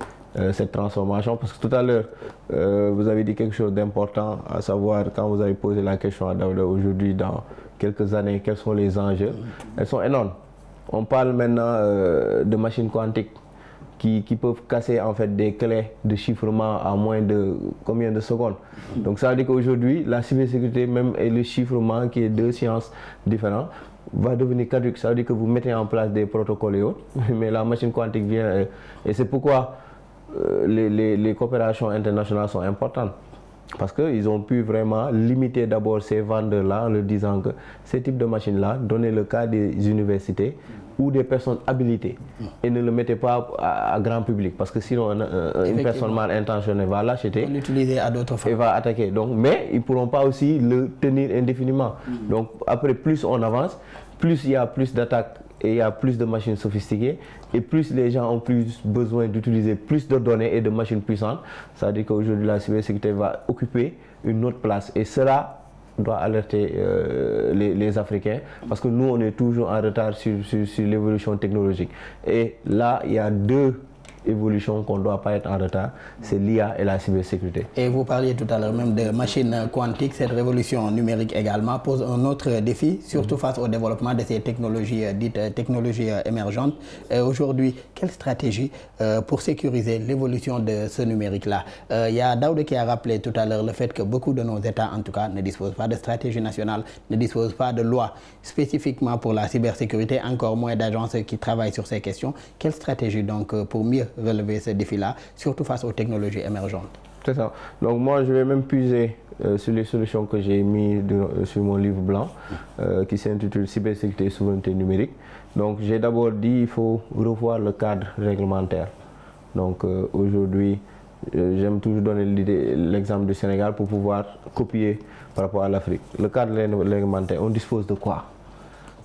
cette transformation. Parce que tout à l'heure, vous avez dit quelque chose d'important, à savoir quand vous avez posé la question à Daouda aujourd'hui, dans quelques années, quels sont les enjeux? Elles sont énormes. On parle maintenant de machines quantiques qui peuvent casser en fait des clés de chiffrement à moins de combien de secondes. Donc ça veut dire qu'aujourd'hui, la cybersécurité même et le chiffrement, qui est deux sciences différentes, va devenir caduque. Ça veut dire que vous mettez en place des protocoles et autres, mais la machine quantique vient et c'est pourquoi les coopérations internationales sont importantes. Parce qu'ils ont pu vraiment limiter d'abord ces vendeurs-là en leur disant que ces types de machines-là, donner le cas des universités ou des personnes habilitées et ne le mettez pas à grand public parce que sinon une personne mal intentionnée va l'acheter et va attaquer. Donc, mais ils ne pourront pas aussi le tenir indéfiniment. Donc après, plus on avance, plus il y a plus d'attaques et il y a plus de machines sophistiquées et plus les gens ont plus besoin d'utiliser plus de données et de machines puissantes. Ça veut dire qu'aujourd'hui la cybersécurité va occuper une autre place et cela doit alerter les Africains parce que nous on est toujours en retard sur l'évolution technologique. Et là il y a deux évolution qu'on ne doit pas être en retard, c'est l'IA et la cybersécurité. Et vous parliez tout à l'heure même de machines quantiques, cette révolution numérique également pose un autre défi, surtout face au développement de ces technologies dites technologies émergentes. Aujourd'hui, quelle stratégie pour sécuriser l'évolution de ce numérique-là? Il y a Daouda qui a rappelé tout à l'heure le fait que beaucoup de nos États, en tout cas, ne disposent pas de stratégie nationale, ne disposent pas de loi spécifiquement pour la cybersécurité, encore moins d'agences qui travaillent sur ces questions. Quelle stratégie donc pour mieux relever ce défi-là, surtout face aux technologies émergentes? C'est ça. Donc moi, je vais même puiser sur les solutions que j'ai mises sur mon livre blanc, qui s'intitule Cybersécurité et souveraineté numérique. Donc j'ai d'abord dit qu'il faut revoir le cadre réglementaire. Donc aujourd'hui, j'aime toujours donner l'exemple du Sénégal pour pouvoir copier par rapport à l'Afrique. Le cadre réglementaire, on dispose de quoi?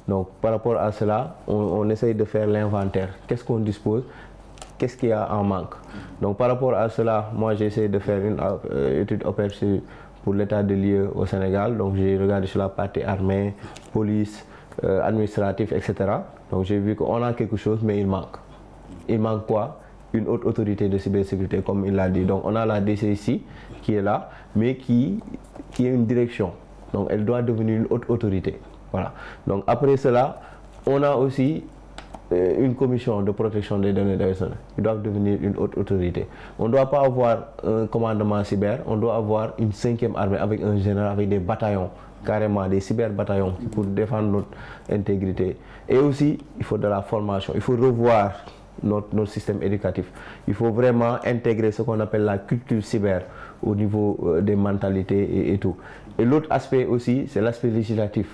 Donc par rapport à cela, on essaye de faire l'inventaire. Qu'est-ce qu'on dispose? Qu'est-ce qu'il y a en manque? Donc par rapport à cela, moi j'ai essayé de faire une étude opérationnelle pour l'état de lieu au Sénégal. Donc j'ai regardé sur la partie armée, police, administratif, etc. Donc j'ai vu qu'on a quelque chose, mais il manque. Il manque quoi? Une haute autorité de cybersécurité, comme il l'a dit. Donc on a la DCIC qui est là, mais qui est une direction. Donc elle doit devenir une haute autorité. Voilà. Donc après cela, on a aussi une commission de protection des données personnelles. Ils doivent devenir une haute autorité. On ne doit pas avoir un commandement cyber, on doit avoir une 5e armée avec un général, avec des bataillons, carrément des cyber-bataillons pour défendre notre intégrité. Et aussi, il faut de la formation. Il faut revoir notre système éducatif. Il faut vraiment intégrer ce qu'on appelle la culture cyber au niveau des mentalités et tout. Et l'autre aspect aussi, c'est l'aspect législatif.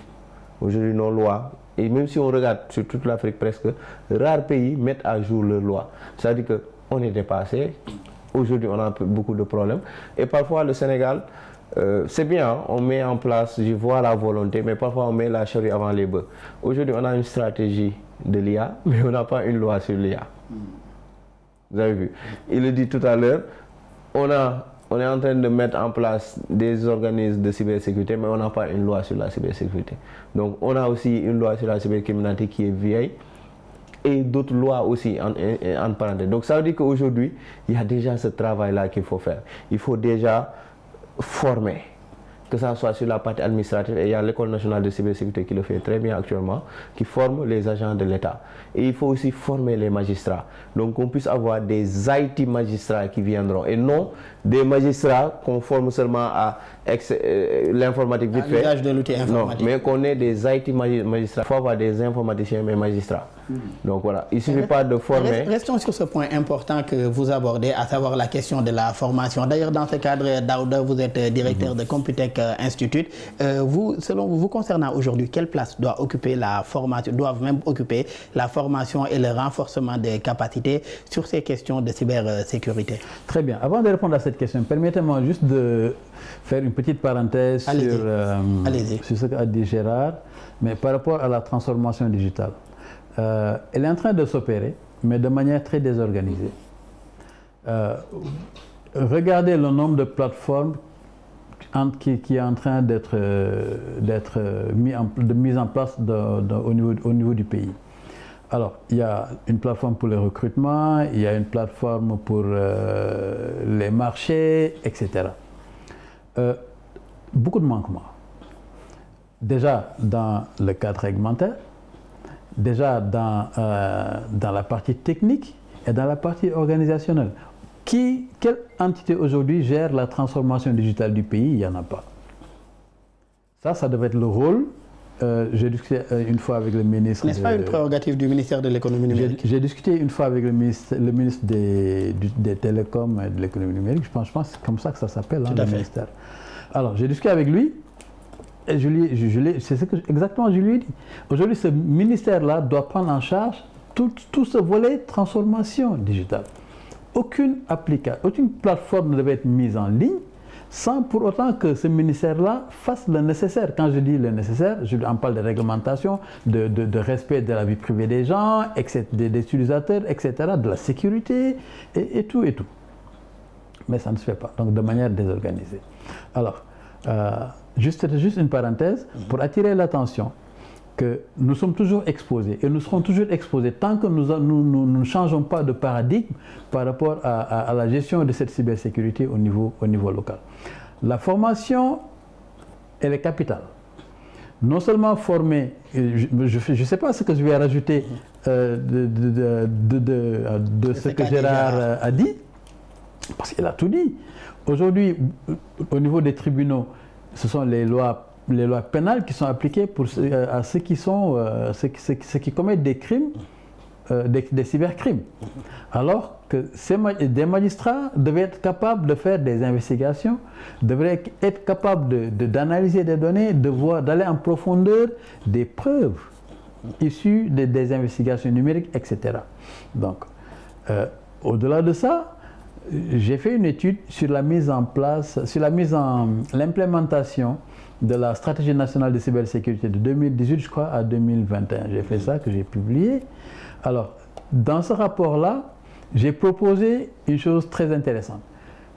Aujourd'hui, nos lois, et même si on regarde sur toute l'Afrique presque, rares pays mettent à jour leurs lois. C'est-à-dire qu'on est dépassé. Aujourd'hui, on a beaucoup de problèmes. Et parfois, le Sénégal, c'est bien, on met en place, je vois la volonté, mais parfois on met la charrue avant les bœufs. Aujourd'hui, on a une stratégie de l'IA, mais on n'a pas une loi sur l'IA. Vous avez vu? Il le dit tout à l'heure, on est en train de mettre en place des organismes de cybersécurité, mais on n'a pas une loi sur la cybersécurité. Donc, on a aussi une loi sur la cybercriminalité qui est vieille et d'autres lois aussi en parenthèse. Donc, ça veut dire qu'aujourd'hui, il y a déjà ce travail-là qu'il faut faire. Il faut déjà former, que ça soit sur la partie administrative, et il y a l'École nationale de cybersécurité qui le fait très bien actuellement, qui forme les agents de l'État. Et il faut aussi former les magistrats. Donc qu'on puisse avoir des IT magistrats qui viendront, et non des magistrats qu'on forme seulement à l'informatique vite fait. L'usage de l'outil informatique. Non, mais qu'on ait des IT magistrats. Il faut avoir des informaticiens mais magistrats. Donc voilà, il ne suffit pas de former. Restons sur ce point important que vous abordez, à savoir la question de la formation. D'ailleurs, dans ce cadre, Daouda, vous êtes directeur de Computech Institute. Selon vous concernant aujourd'hui, quelle place doit occuper la formation, doivent même occuper la formation et le renforcement des capacités sur ces questions de cybersécurité? Très bien. Avant de répondre à cette question, permettez-moi juste de faire une petite parenthèse sur ce qu'a dit Gérard, mais par rapport à la transformation digitale. Elle est en train de s'opérer, mais de manière très désorganisée. Regardez le nombre de plateformes qui est en train d'être mise en place au niveau du pays. Alors, il y a une plateforme pour le recrutement, il y a une plateforme pour les marchés, etc. Beaucoup de manquements. Déjà dans le cadre réglementaire, déjà dans la partie technique et dans la partie organisationnelle. Quelle entité aujourd'hui gère la transformation digitale du pays? Il n'y en a pas. Ça devait être le rôle. J'ai discuté une fois avec le ministre... N'est-ce pas une prérogative du ministère de l'économie numérique? J'ai discuté une fois avec le ministre des Télécoms et de l'économie numérique. Je pense que c'est comme ça que ça s'appelle, le ministère. Alors, j'ai discuté avec lui. Et c'est exactement je lui ai dit. Aujourd'hui, ce ministère-là doit prendre en charge tout ce volet transformation digitale. Aucune plateforme ne devait être mise en ligne sans pour autant que ce ministère-là fasse le nécessaire. Quand je dis le nécessaire, on parle de réglementation, de respect de la vie privée des gens, des utilisateurs, etc., de la sécurité et tout. Mais ça ne se fait pas, donc de manière désorganisée. Alors, juste une parenthèse pour attirer l'attention que nous sommes toujours exposés et nous serons toujours exposés tant que nous ne changeons pas de paradigme par rapport à la gestion de cette cybersécurité au niveau local. La formation, elle est capitale. Non seulement former, je ne sais pas ce que je vais rajouter de ce que Gérard a dit, parce qu'il a tout dit. Aujourd'hui, au niveau des tribunaux, ce sont les lois pénales qui sont appliquées à ceux qui commettent des crimes, des cybercrimes. Alors que des magistrats devaient être capables de faire des investigations, devraient être capables d'analyser des données, d'aller en profondeur des preuves issues des investigations numériques, etc. Donc, au-delà de ça, j'ai fait une étude sur l'implémentation de la stratégie nationale de cybersécurité de 2018, je crois, à 2021. J'ai fait ça, que j'ai publié. Alors, dans ce rapport-là, j'ai proposé une chose très intéressante,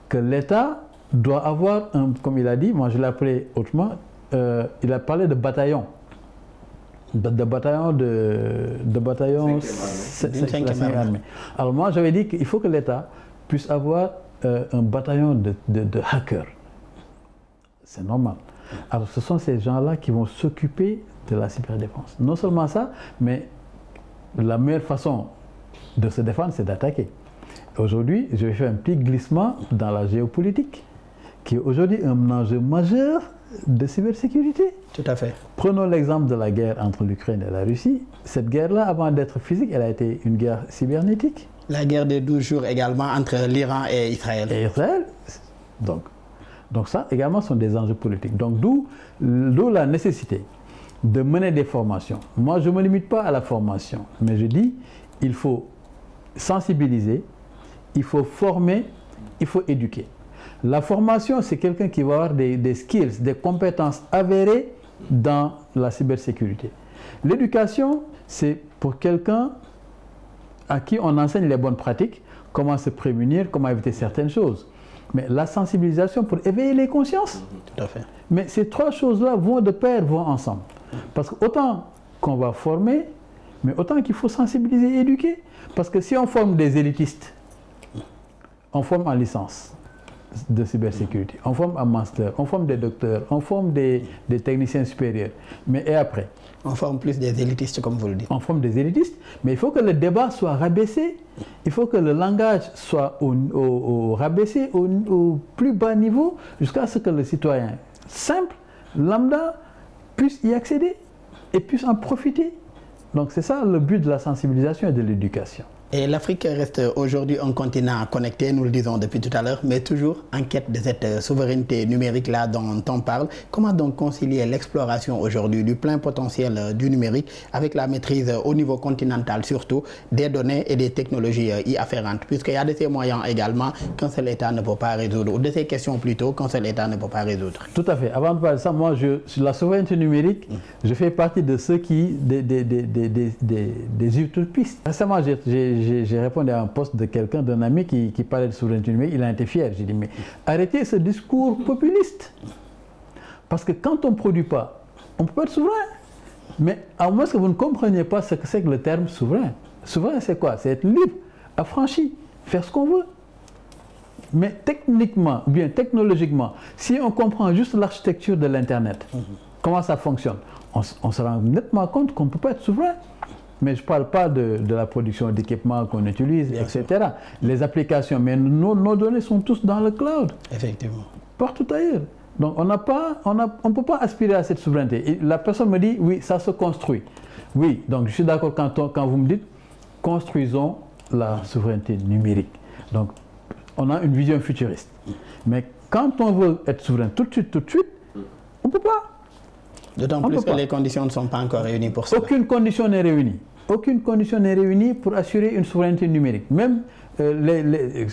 que l'État doit avoir, comme il a dit, moi je l'ai appelé autrement, il a parlé de bataillon. De bataillon 5e armée. Alors moi, j'avais dit qu'il faut que l'État puisse avoir un bataillon de hackers. C'est normal. Alors ce sont ces gens-là qui vont s'occuper de la cyberdéfense. Non seulement ça, mais la meilleure façon de se défendre, c'est d'attaquer. Aujourd'hui, je vais faire un petit glissement dans la géopolitique, qui est aujourd'hui un enjeu majeur de cybersécurité. Tout à fait. Prenons l'exemple de la guerre entre l'Ukraine et la Russie. Cette guerre-là, avant d'être physique, elle a été une guerre cybernétique. La guerre des 12 jours également entre l'Iran et Israël. Et Israël. Donc ça également sont des enjeux politiques. Donc d'où la nécessité de mener des formations. Moi, je ne me limite pas à la formation, mais je dis il faut sensibiliser, il faut former, il faut éduquer. La formation, c'est quelqu'un qui va avoir des skills, des compétences avérées dans la cybersécurité. L'éducation, c'est pour quelqu'un à qui on enseigne les bonnes pratiques, comment se prémunir, comment éviter certaines choses. Mais la sensibilisation pour éveiller les consciences. Tout à fait. Mais ces trois choses-là vont de pair, vont ensemble. Parce que autant qu'on va former, mais autant qu'il faut sensibiliser et éduquer. Parce que si on forme des élitistes, on forme en licence de cybersécurité, on forme en master, on forme des docteurs, on forme des techniciens supérieurs. Mais et après? On forme plus des élitistes, comme vous le dites. On forme des élitistes, mais il faut que le débat soit rabaissé, il faut que le langage soit rabaissé au plus bas niveau, jusqu'à ce que le citoyen simple, lambda, puisse y accéder et puisse en profiter. Donc c'est ça le but de la sensibilisation et de l'éducation. Et l'Afrique reste aujourd'hui un continent connecté, nous le disons depuis tout à l'heure, mais toujours en quête de cette souveraineté numérique-là dont on parle. Comment donc concilier l'exploration aujourd'hui du plein potentiel du numérique avec la maîtrise au niveau continental surtout des données et des technologies y afférentes, puisqu'il y a de ces moyens également qu'un seul État ne peut pas résoudre, ou de ces questions plutôt qu'un seul État ne peut pas résoudre. Tout à fait. Avant de parler de ça, moi, sur la souveraineté numérique, je fais partie de ceux qui, des utopistes. Récemment, j'ai répondu à un poste de quelqu'un, d'un ami qui parlait de souveraineté numérique. Il a été fier. J'ai dit, mais arrêtez ce discours populiste. Parce que quand on ne produit pas, on ne peut pas être souverain. Mais à moins que vous ne compreniez pas ce que c'est que le terme souverain. Souverain, c'est quoi? C'est être libre, affranchi, faire ce qu'on veut. Mais techniquement, ou bien technologiquement, si on comprend juste l'architecture de l'Internet, comment ça fonctionne, on se rend nettement compte qu'on ne peut pas être souverain. Mais je ne parle pas de la production d'équipements qu'on utilise, bien etc. Sûr. Les applications, mais nos données sont tous dans le cloud. Effectivement. Partout ailleurs. Donc on ne peut pas aspirer à cette souveraineté. Et la personne me dit, oui, ça se construit. Oui, donc je suis d'accord quand vous me dites, construisons la souveraineté numérique. Donc on a une vision futuriste. Mais quand on veut être souverain tout de suite, on ne peut pas. D'autant plus que les conditions ne sont pas encore réunies pour ça. Aucune condition n'est réunie. Aucune condition n'est réunie pour assurer une souveraineté numérique. Même les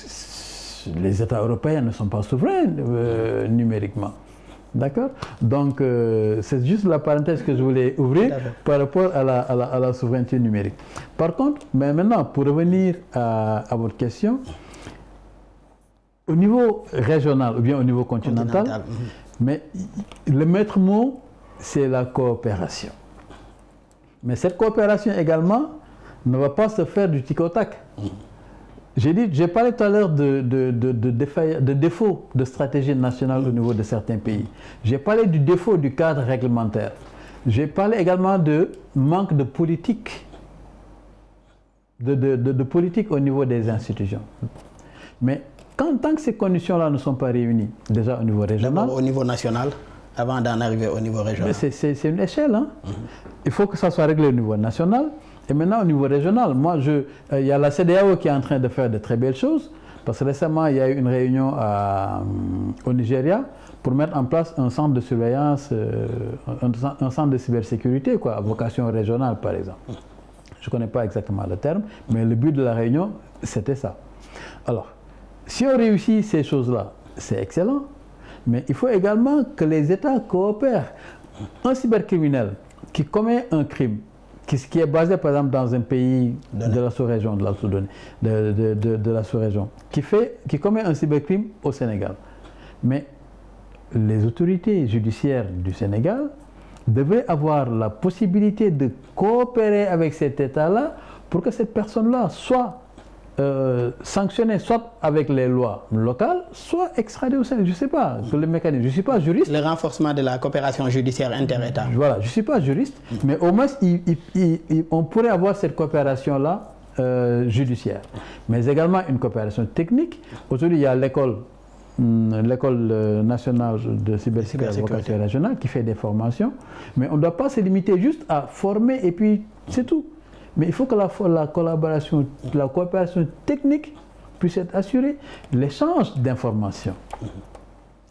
États européens ne sont pas souverains numériquement. D'accord? Donc, c'est juste la parenthèse que je voulais ouvrir par rapport à la souveraineté numérique. Par contre, mais maintenant, pour revenir à votre question, au niveau régional ou bien au niveau continental. Mais le maître mot, c'est la coopération. Mais cette coopération également ne va pas se faire du tic au tac. J'ai parlé tout à l'heure de défauts de stratégie nationale au niveau de certains pays. J'ai parlé du défaut du cadre réglementaire. J'ai parlé également de manque de politique, de politique au niveau des institutions. Mais tant que ces conditions-là ne sont pas réunies, déjà au niveau régional... D'abord au niveau national, avant d'en arriver au niveau régional. C'est une échelle. Hein? Il faut que ça soit réglé au niveau national. Et maintenant, au niveau régional, il y a la CEDEAO qui est en train de faire de très belles choses. Parce que récemment, il y a eu une réunion au Nigeria pour mettre en place un centre de surveillance, un centre de cybersécurité, quoi, à vocation régionale, par exemple. Je ne connais pas exactement le terme, mais le but de la réunion, c'était ça. Alors, si on réussit ces choses-là, c'est excellent. Mais il faut également que les États coopèrent. Un cybercriminel qui commet un crime, qui est basé par exemple dans un pays de la sous-région, de la sous-région, qui commet un cybercrime au Sénégal. Mais les autorités judiciaires du Sénégal devraient avoir la possibilité de coopérer avec cet État-là pour que cette personne-là soit sanctionné soit avec les lois locales, soit extradé au Sénégal. Je ne sais pas, le mécanisme. Je ne suis pas juriste. Le renforcement de la coopération judiciaire inter-État. Voilà, je ne suis pas juriste, mais au moins on pourrait avoir cette coopération-là judiciaire. Mais également une coopération technique. Aujourd'hui, il y a l'école l'école nationale de cybersécurité vocation régionale qui fait des formations, mais on ne doit pas se limiter juste à former et puis c'est tout. Mais il faut que la collaboration, la coopération technique puisse être assurée, l'échange d'informations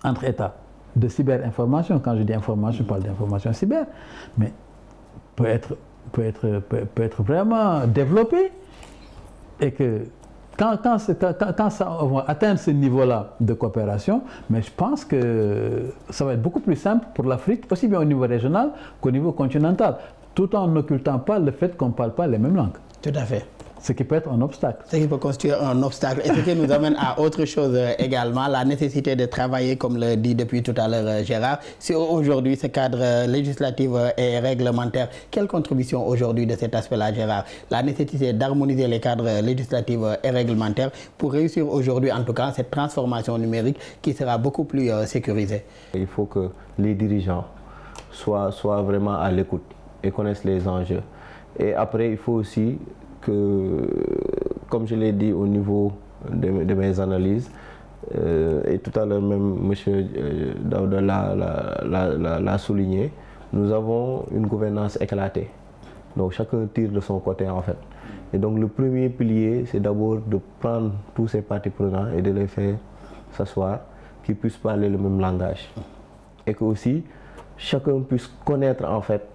entre États, de cyberinformation. Quand je dis information, je parle d'information cyber, mais peut être vraiment développé et que quand ça, on va atteindre ce niveau-là de coopération, mais je pense que ça va être beaucoup plus simple pour l'Afrique, aussi bien au niveau régional qu'au niveau continental, tout en n'occultant pas le fait qu'on ne parle pas les mêmes langues. Tout à fait. Ce qui peut être un obstacle. Ce qui peut constituer un obstacle. Et ce qui nous amène à autre chose également, la nécessité de travailler, comme le dit depuis tout à l'heure Gérard, sur aujourd'hui ce cadre législatif et réglementaire. Quelle contribution aujourd'hui de cet aspect-là, Gérard? La nécessité d'harmoniser les cadres législatifs et réglementaires pour réussir aujourd'hui, en tout cas, cette transformation numérique qui sera beaucoup plus sécurisée. Il faut que les dirigeants soient vraiment à l'écoute et connaissent les enjeux. Et après, il faut aussi que, comme je l'ai dit au niveau de mes analyses, et tout à l'heure même M. Daouda l'a souligné, nous avons une gouvernance éclatée. Donc chacun tire de son côté en fait. Et donc le premier pilier, c'est d'abord de prendre tous ces parties prenantes et de les faire s'asseoir, qu'ils puissent parler le même langage. Et que aussi, chacun puisse connaître en fait,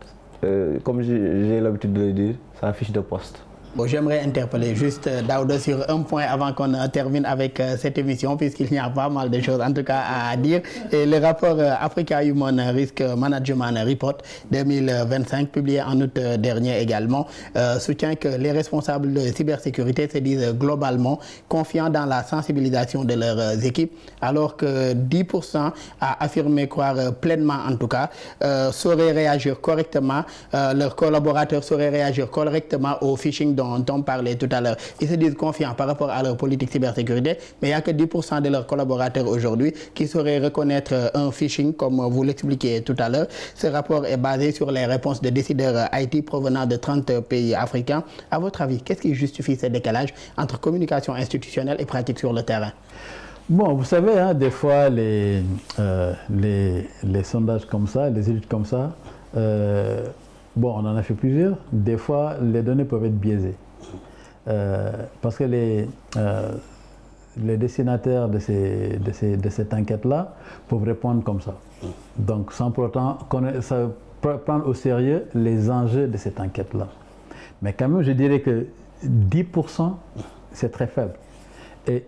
comme j'ai l'habitude de le dire, sa fiche de poste. Bon, j'aimerais interpeller juste Daouda sur un point avant qu'on termine avec cette émission, puisqu'il y a pas mal de choses en tout cas à dire. Et le rapport Africa Human Risk Management Report 2025, publié en août dernier également, soutient que les responsables de cybersécurité se disent globalement confiants dans la sensibilisation de leurs équipes, alors que 10% a affirmé croire pleinement en tout cas, sauraient réagir correctement, leurs collaborateurs sauraient réagir correctement au phishing dont on parlait tout à l'heure. Ils se disent confiants par rapport à leur politique cybersécurité, mais il n'y a que 10% de leurs collaborateurs aujourd'hui qui sauraient reconnaître un phishing, comme vous l'expliquiez tout à l'heure. Ce rapport est basé sur les réponses de décideurs IT provenant de 30 pays africains. À votre avis, qu'est-ce qui justifie ce décalage entre communication institutionnelle et pratique sur le terrain? Bon, vous savez, hein, des fois, les sondages comme ça, les études comme ça, bon, on en a fait plusieurs. Des fois, les données peuvent être biaisées. Parce que les destinataires de cette enquête-là peuvent répondre comme ça. Donc, sans pour autant prendre au sérieux les enjeux de cette enquête-là. Mais quand même, je dirais que 10%, c'est très faible. Et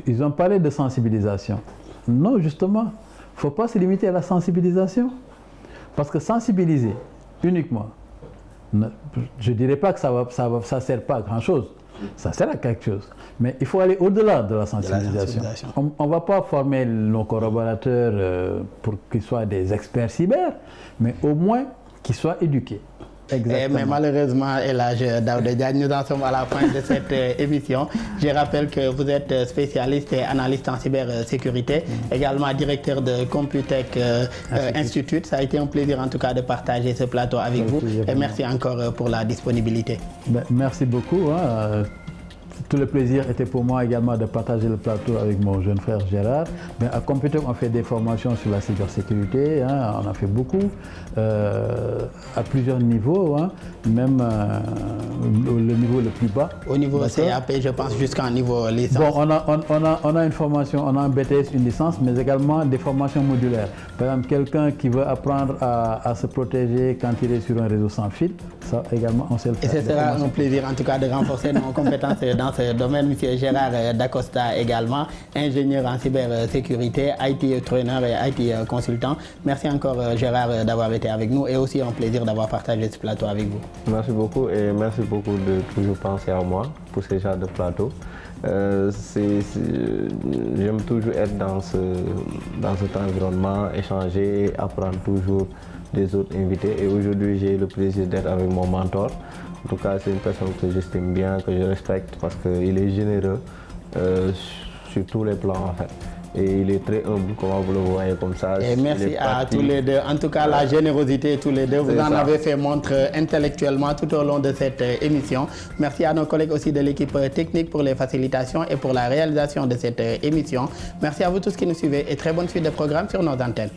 ils ont parlé de sensibilisation. Non, justement, il ne faut pas se limiter à la sensibilisation. Parce que sensibiliser uniquement, je ne dirais pas que ça ne sert pas à grand-chose, ça sert à quelque chose. Mais il faut aller au-delà de la sensibilisation. On ne va pas former nos collaborateurs pour qu'ils soient des experts cyber, mais au moins qu'ils soient éduqués. Mais malheureusement, Elhadji Daouda Diagne, nous en sommes à la fin de cette émission. Je rappelle que vous êtes spécialiste et analyste en cybersécurité, également directeur de Computech Institute. Ça a été un plaisir en tout cas de partager ce plateau avec vous. Et merci encore pour la disponibilité. Merci beaucoup. Hein. Tout le plaisir était pour moi également de partager le plateau avec mon jeune frère Gérard. Mais à Computech, on fait des formations sur la cybersécurité, hein, on en fait beaucoup, à plusieurs niveaux, hein, même le niveau le plus bas. Au niveau CAP, je pense jusqu'à niveau licence. Bon, on a une formation, on a un BTS, une licence, mais également des formations modulaires. Par exemple, quelqu'un qui veut apprendre à se protéger quand il est sur un réseau sans fil, ça également, on sait le faire. Et ce sera un plaisir en tout cas de renforcer nos compétences dans ce domaine. Monsieur Gérard Dacosta également, ingénieur en cybersécurité, IT trainer et IT consultant. Merci encore Gérard d'avoir été avec nous et aussi un plaisir d'avoir partagé ce plateau avec vous. Merci beaucoup et merci beaucoup de toujours penser à moi pour ce genre de plateau. J'aime toujours être dans cet environnement, échanger et apprendre toujours des autres invités. Et aujourd'hui, j'ai le plaisir d'être avec mon mentor. En tout cas, c'est une personne que j'estime bien, que je respecte parce qu'il est généreux sur tous les plans en fait. et il est très humble, comment vous le voyez comme ça. Et merci à tous les deux. En tout cas, la générosité, tous les deux. Vous en avez fait montre intellectuellement tout au long de cette émission. Merci à nos collègues aussi de l'équipe technique pour les facilitations et pour la réalisation de cette émission. Merci à vous tous qui nous suivez et très bonne suite de programme sur nos antennes.